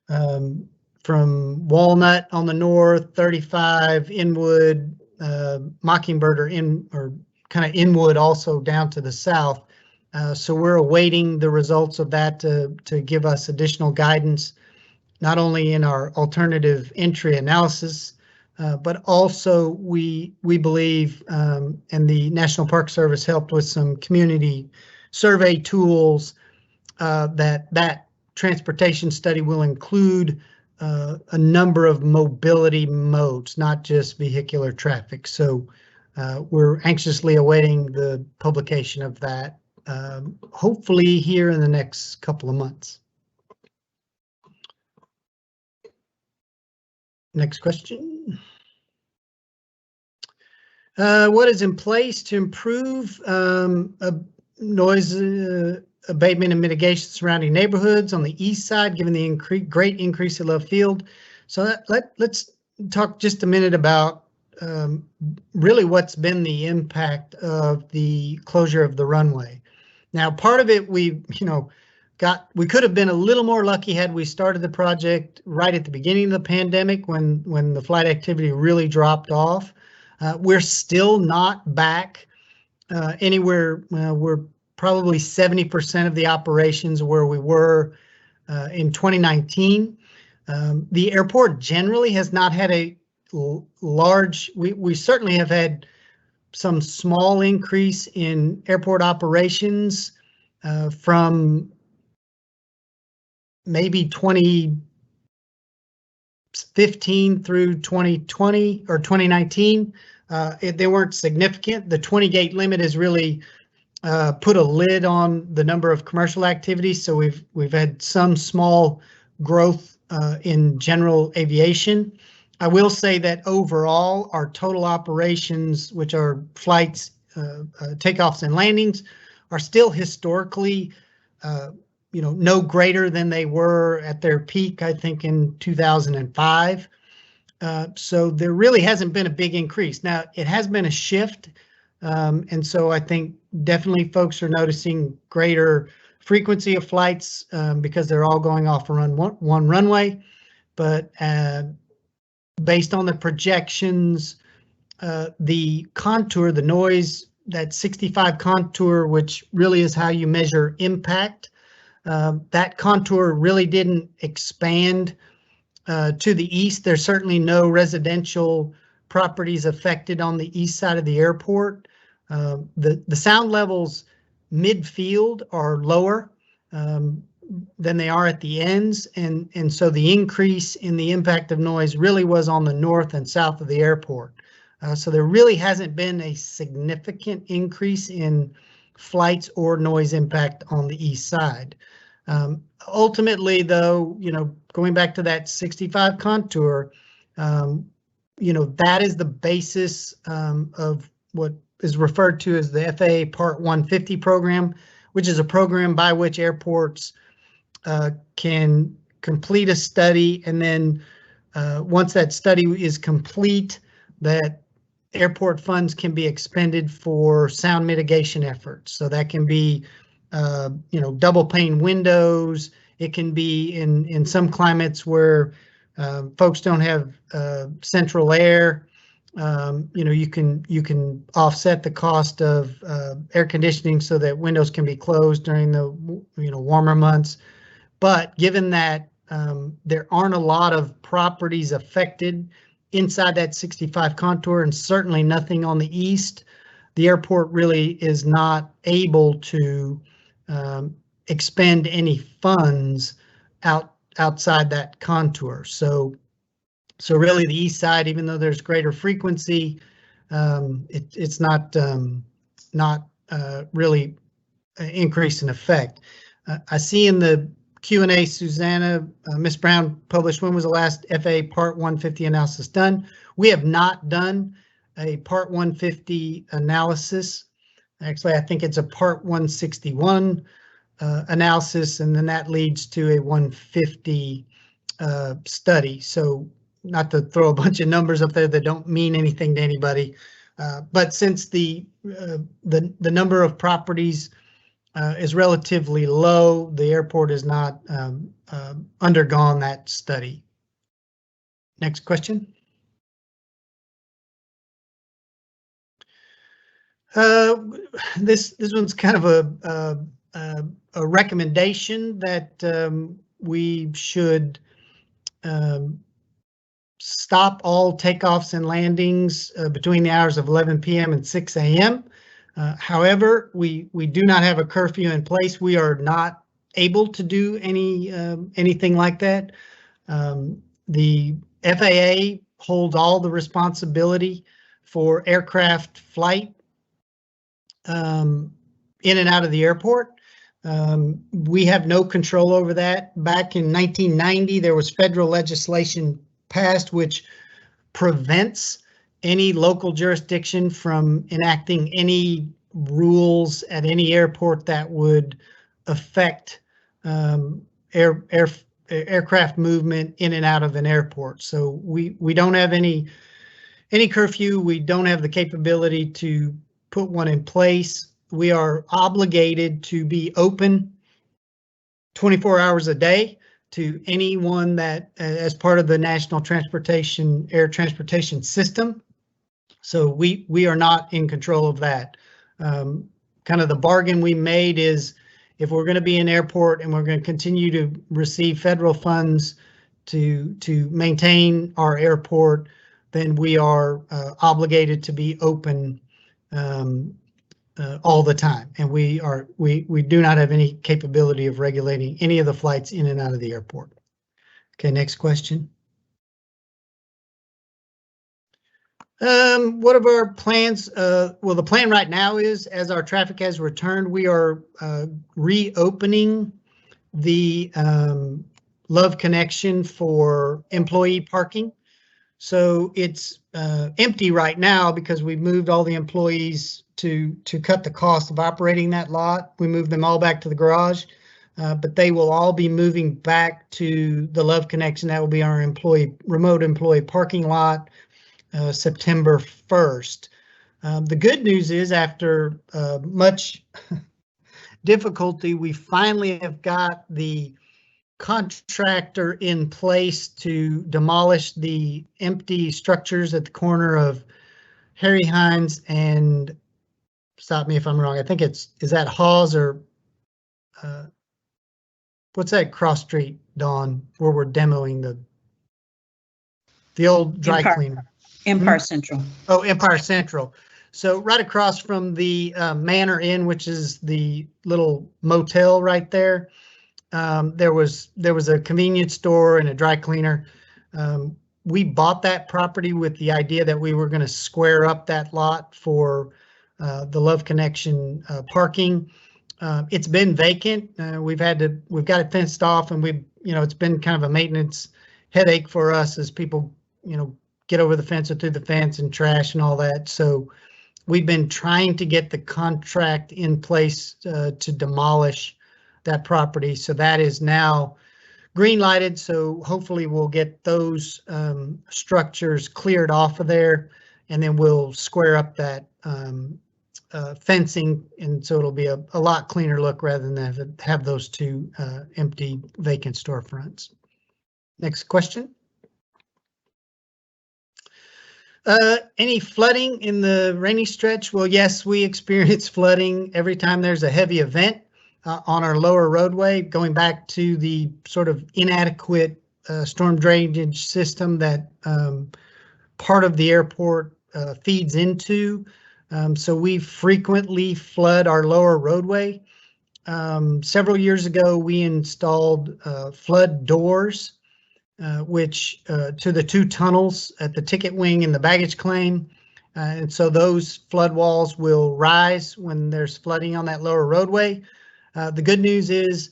from Walnut on the north, 35, Inwood, Mockingbird, or kind of Inwood also down to the south. So we're awaiting the results of that to give us additional guidance, not only in our alternative entry analysis, but also we believe, and the National Park Service helped with some community survey tools, that transportation study will include a number of mobility modes, not just vehicular traffic. So we're anxiously awaiting the publication of that, hopefully here in the next couple of months. Next question. What is in place to improve noise abatement and mitigation surrounding neighborhoods on the east side, given the great increase in Love Field? So let's talk just a minute about really what's been the impact of the closure of the runway. Now, part of it we could have been a little more lucky had we started the project right at the beginning of the pandemic when the flight activity really dropped off. We're still not back anywhere. We're probably 70% of the operations where we were in 2019. The airport generally has not had a large, we certainly have had some small increase in airport operations from maybe 2015 through 2020 or 2019. They weren't significant. The 20 gate limit has really put a lid on the number of commercial activities. So we've had some small growth in general aviation. I will say that overall, our total operations, which are flights, takeoffs and landings, are still historically, no greater than they were at their peak, I think, in 2005. So there really hasn't been a big increase. Now, it has been a shift. And so I think definitely folks are noticing greater frequency of flights because they're all going off one runway. But based on the projections, the contour, the noise, that 65 contour, which really is how you measure impact, that contour really didn't expand to the east. There's certainly no residential properties affected on the east side of the airport. The sound levels midfield are lower than they are at the ends, and so the increase in the impact of noise really was on the north and south of the airport. So there really hasn't been a significant increase in flights or noise impact on the east side. Ultimately, though, going back to that 65 contour, that is the basis of what is referred to as the FAA Part 150 program, which is a program by which airports can complete a study, and then once that study is complete, that airport funds can be expended for sound mitigation efforts. So that can be, double pane windows. It can be in some climates where folks don't have central air. You can offset the cost of air conditioning so that windows can be closed during the warmer months. But given that there aren't a lot of properties affected inside that 65 contour, and certainly nothing on the east, the airport really is not able to expend any funds outside that contour. So really the east side, even though there's greater frequency, It's not really increase in effect. I see in the Q&A, Susanna, Ms. Brown published, when was the last FAA Part 150 analysis done? We have not done a Part 150 analysis. Actually, I think it's a Part 161 analysis, and then that leads to a 150 study. So not to throw a bunch of numbers up there that don't mean anything to anybody, but since the number of properties is relatively low, the airport has not undergone that study. Next question. This one's kind of a recommendation that we should stop all takeoffs and landings between the hours of 11 p.m. and 6 a.m. However, we do not have a curfew in place. We are not able to do anything like that. The FAA holds all the responsibility for aircraft flight in and out of the airport. We have no control over that. Back in 1990, there was federal legislation passed which prevents any local jurisdiction from enacting any rules at any airport that would affect aircraft movement in and out of an airport. So we don't have any curfew. We don't have the capability to put one in place. We are obligated to be open 24 hours a day to anyone that, as part of the National Air Transportation System. So we are not in control of that. Kind of the bargain we made is, if we're going to be an airport and we're going to continue to receive federal funds to maintain our airport, then we are obligated to be open all the time, and we do not have any capability of regulating any of the flights in and out of the airport. Okay, next question. What are our plans? Well, the plan right now is, as our traffic has returned, we are reopening the Love Connection for employee parking. So it's empty right now because we moved all the employees to cut the cost of operating that lot. We moved them all back to the garage, but they will all be moving back to the Love Connection. That will be our remote employee parking lot, September 1st. The good news is, after much difficulty, we finally have got the contractor in place to demolish the empty structures at the corner of Harry Hines and, stop me if I'm wrong, I think is that Hawes, or what's that cross street, Dawn, where we're demoing the old dry cleaner? Empire Central. Oh, Empire Central. So right across from the Manor Inn, which is the little motel right there, there was a convenience store and a dry cleaner. We bought that property with the idea that we were going to square up that lot for the Love Connection parking. It's been vacant. We've got it fenced off, and it's been kind of a maintenance headache for us as people, get over the fence or through the fence and trash and all that. So we've been trying to get the contract in place to demolish that property. So that is now green lighted. So hopefully we'll get those structures cleared off of there, and then we'll square up that fencing, and so it'll be a lot cleaner look rather than have those two empty vacant storefronts. Next question. Any flooding in the rainy stretch? Well, yes, we experience flooding every time there's a heavy event on our lower roadway, going back to the sort of inadequate storm drainage system that part of the airport feeds into. So we frequently flood our lower roadway. Several years ago, we installed flood doors, which to the two tunnels at the ticket wing and the baggage claim, And so those flood walls will rise when there's flooding on that lower roadway. The good news is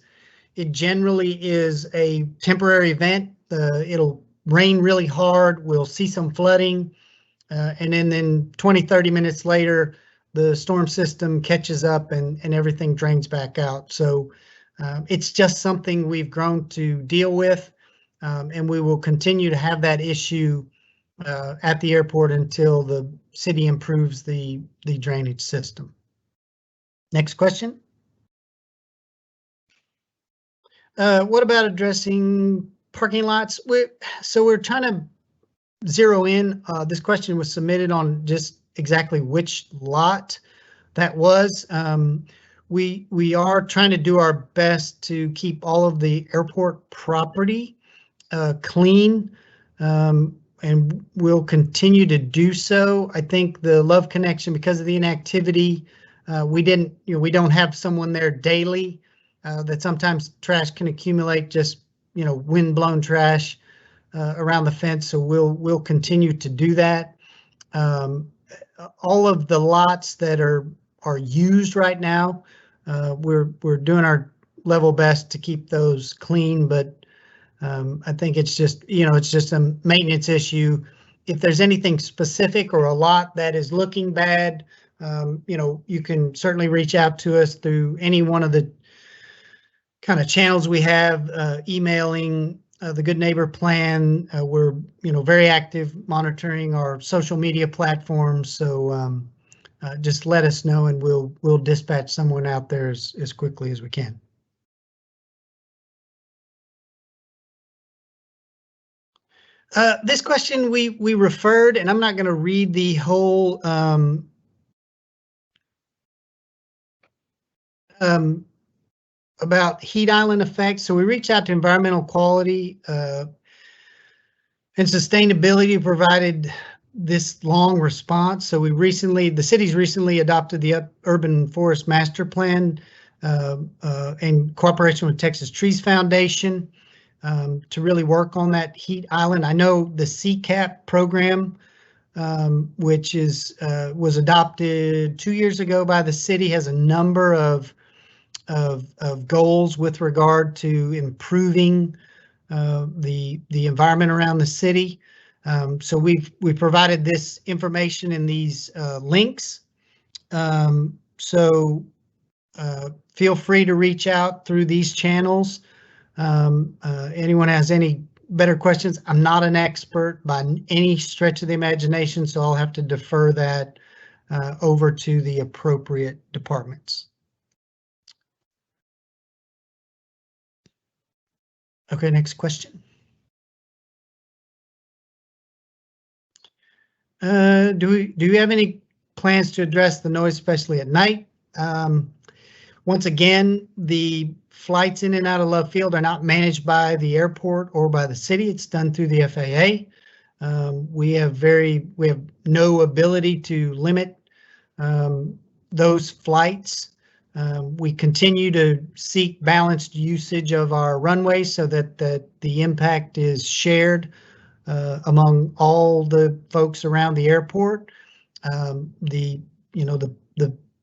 it generally is a temporary event. It'll rain really hard. We'll see some flooding. And then 20, 30 minutes later, the storm system catches up and everything drains back out. So it's just something we've grown to deal with. And we will continue to have that issue at the airport until the city improves the drainage system. Next question. What about addressing parking lots? We're trying to zero in. This question was submitted on just exactly which lot that was. We are trying to do our best to keep all of the airport property clean, and we'll continue to do so. I think the Love Connection, because of the inactivity, we don't have someone there daily. That sometimes trash can accumulate, just wind-blown trash around the fence. So we'll continue to do that. All of the lots that are used right now, we're doing our level best to keep those clean, but I think it's just a maintenance issue. If there's anything specific or a lot that is looking bad, you can certainly reach out to us through any one of the kind of channels we have, emailing the Good Neighbor Plan. We're very active monitoring our social media platforms. So just let us know and we'll dispatch someone out there as quickly as we can. This question we referred, and I'm not going to read the whole about heat island effects. So we reached out to environmental quality and sustainability, provided this long response. So the city's recently adopted the Urban Forest Master Plan in cooperation with Texas Trees Foundation to really work on that heat island. I know the CCAP program, which was adopted 2 years ago by the city, has a number of goals with regard to improving the environment around the city. So we've provided this information in these links. So feel free to reach out through these channels. Anyone has any better questions? I'm not an expert by any stretch of the imagination, so I'll have to defer that over to the appropriate departments. Okay, next question. Do you have any plans to address the noise, especially at night? Once again, the flights in and out of Love Field are not managed by the airport or by the city. It's done through the FAA. We have no ability to limit those flights. We continue to seek balanced usage of our runways so that the impact is shared among all the folks around the airport.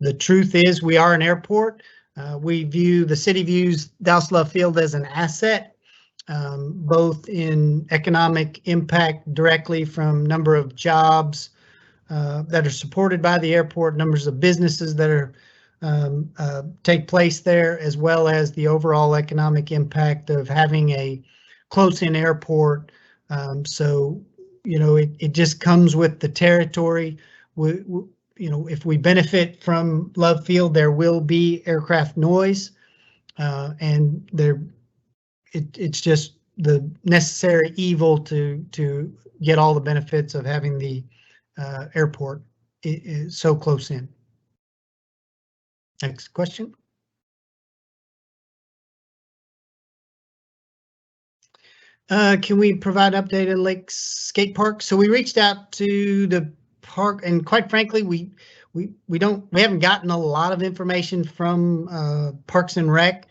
The truth is we are an airport. The city views Dallas Love Field as an asset, both in economic impact directly from number of jobs that are supported by the airport, numbers of businesses that are take place there, as well as the overall economic impact of having a close-in airport. So, it just comes with the territory. If we benefit from Love Field, there will be aircraft noise, and it's just the necessary evil to get all the benefits of having the airport so close in. Next question. Can we provide update on Lake Skate Park? So we reached out to the park, and quite frankly, we haven't gotten a lot of information from Parks and Rec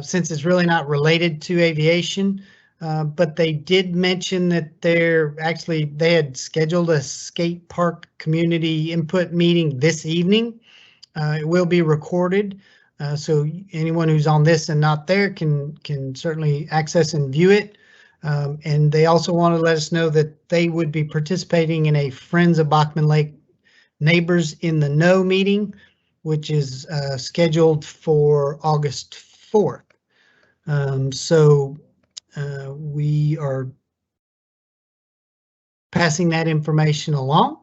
since it's really not related to aviation. but they did mention that they had scheduled a skate park community input meeting this evening. It will be recorded, so anyone who's on this and not there can certainly access and view it. And they also want to let us know that they would be participating in a Friends of Bachman Lake Neighbors in the Know meeting, which is scheduled for August 4th. So we are passing that information along.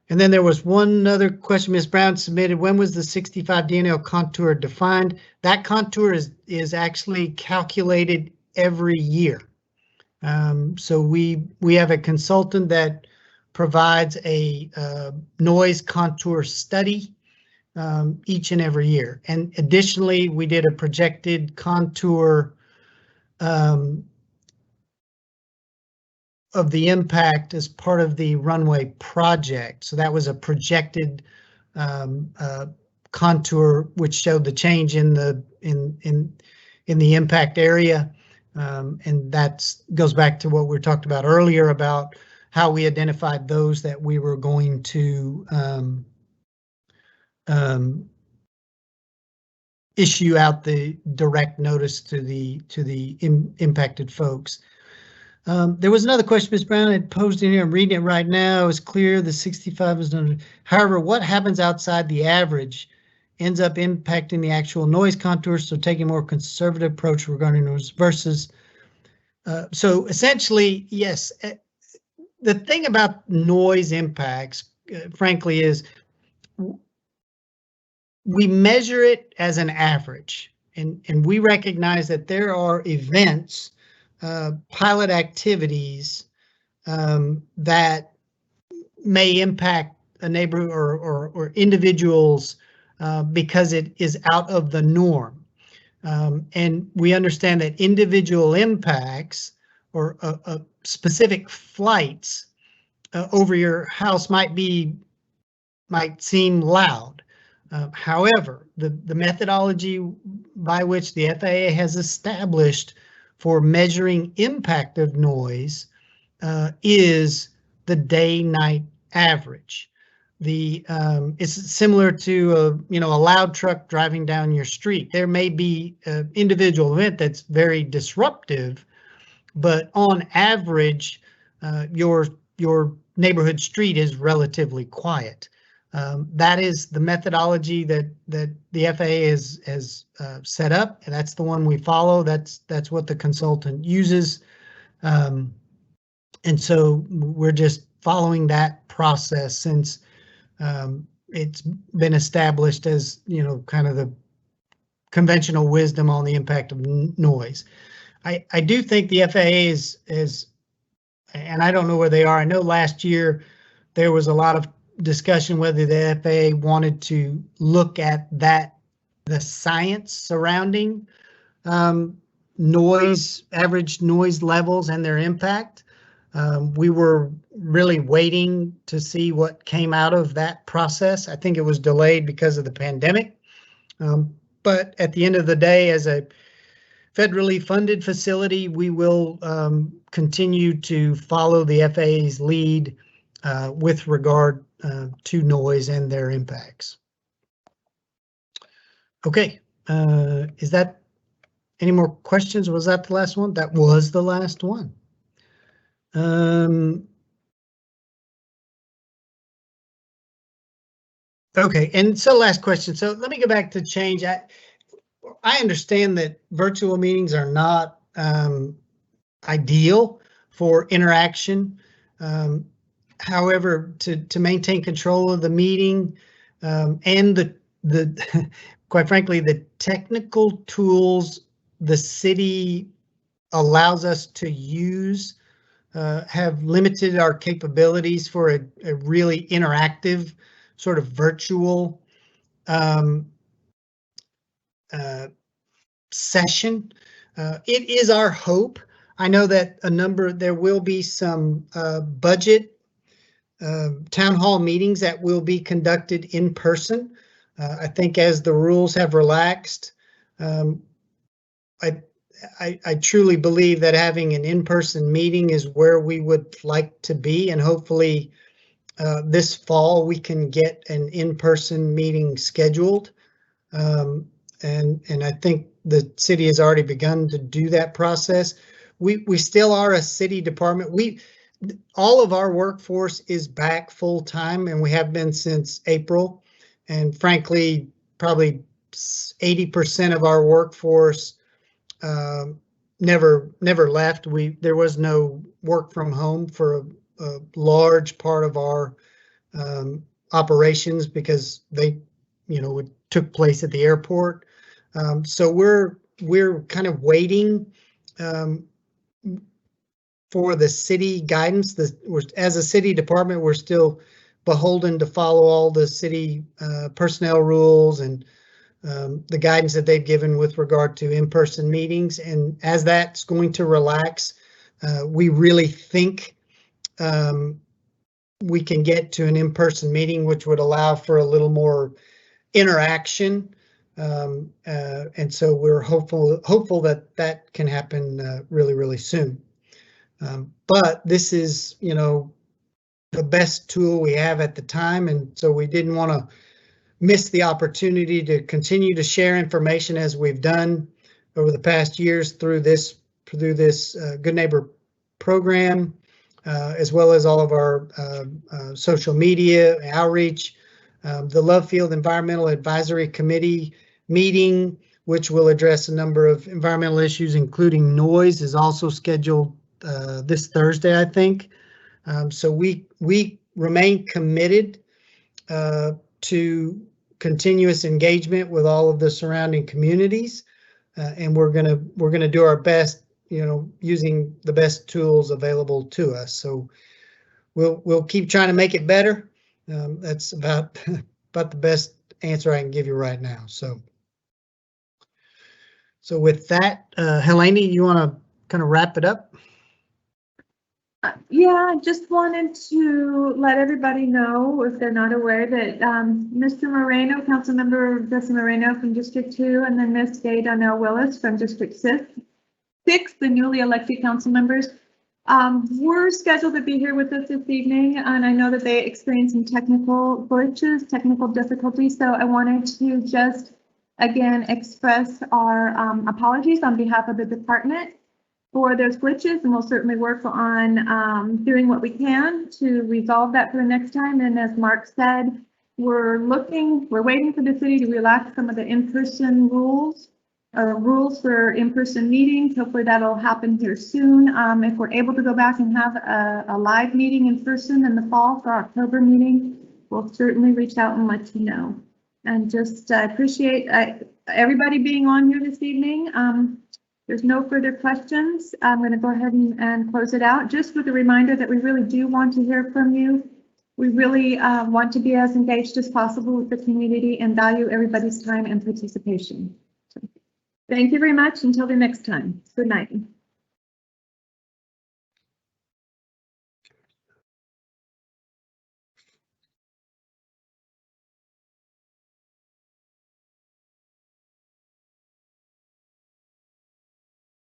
And then there was one other question Ms. Brown submitted. When was the 65 DNL contour defined? That contour is actually calculated every year. So we have a consultant that provides a noise contour study each and every year. And additionally, we did a projected contour of the impact as part of the Runway project. So that was a projected contour which showed the change in the impact area. And that goes back to what we talked about earlier about how we identified those that we were going to issue out the direct notice to the impacted folks. There was another question Ms. Brown had posed in here. I'm reading it right now. It's clear the 65 is done. However, what happens outside the average ends up impacting the actual noise contours. So taking a more conservative approach regarding noise versus. So essentially, yes, the thing about noise impacts, frankly, is we measure it as an average, and we recognize that there are events, pilot activities that may impact a neighborhood or individuals because it is out of the norm. And we understand that individual impacts or specific flights over your house might seem loud. However, the methodology by which the FAA has established for measuring impact of noise is the day-night average. It's similar to a loud truck driving down your street. There may be an individual event that's very disruptive, but on average, your neighborhood street is relatively quiet. That is the methodology that the FAA has set up, and that's the one we follow. That's what the consultant uses, and so we're just following that process since it's been established as kind of the conventional wisdom on the impact of noise. I do think the FAA is, and I don't know where they are. I know last year there was a lot of discussion whether the FAA wanted to look at the science surrounding noise, average noise levels and their impact. We were really waiting to see what came out of that process. I think it was delayed because of the pandemic. But at the end of the day, as a federally funded facility, we will continue to follow the FAA's lead with regard to noise and their impacts. Okay, is that any more questions? Was that the last one? That was the last one. Okay, and so last question. So let me go back to change. I understand that virtual meetings are not ideal for interaction. However, to maintain control of the meeting and the quite frankly, the technical tools the city allows us to use have limited our capabilities for a really interactive sort of virtual session. It is our hope. I know that there will be some budget town hall meetings that will be conducted in person. I think as the rules have relaxed, I truly believe that having an in-person meeting is where we would like to be, and hopefully this fall we can get an in-person meeting scheduled. And I think the city has already begun to do that process. We still are a city department. All of our workforce is back full time, and we have been since April. And frankly, probably 80% of our workforce never left. There was no work from home for a large part of our operations because they, it took place at the airport. So we're kind of waiting for the city guidance. As a city department, we're still beholden to follow all the city personnel rules and the guidance that they've given with regard to in-person meetings. And as that's going to relax, we really think we can get to an in-person meeting, which would allow for a little more interaction. And so we're hopeful that that can happen really, really soon. But this is, the best tool we have at the time. And so we didn't want to miss the opportunity to continue to share information as we've done over the past years through this Good Neighbor program, as well as all of our social media outreach. The Love Field Environmental Advisory Committee meeting, which will address a number of environmental issues, including noise, is also scheduled this Thursday, I think. So we remain committed to continuous engagement with all of the surrounding communities, and we're gonna do our best, using the best tools available to us. So we'll keep trying to make it better. That's about the best answer I can give you right now. So with that, Helene, you want to kind of wrap it up? Yeah, I just wanted to let everybody know, if they're not aware, that Mr. Moreno, Councilmember Jesse Moreno from District 2, and then Ms. Gay Donnell Willis from District 6, the newly elected council members, were scheduled to be here with us this evening, and I know that they experienced some technical glitches, technical difficulties, so I wanted to just, again, express our apologies on behalf of the department for those glitches, and we'll certainly work on doing what we can to resolve that for the next time. And as Mark said, we're waiting for the city to relax some of the in-person rules for in-person meetings. Hopefully that'll happen here soon. If we're able to go back and have a live meeting in person in the fall for our October meeting, we'll certainly reach out and let you know. And just appreciate everybody being on here this evening. There's no further questions. I'm going to go ahead and close it out, just with a reminder that we really do want to hear from you. We really want to be as engaged as possible with the community and value everybody's time and participation. So, thank you very much. Until the next time. Good night.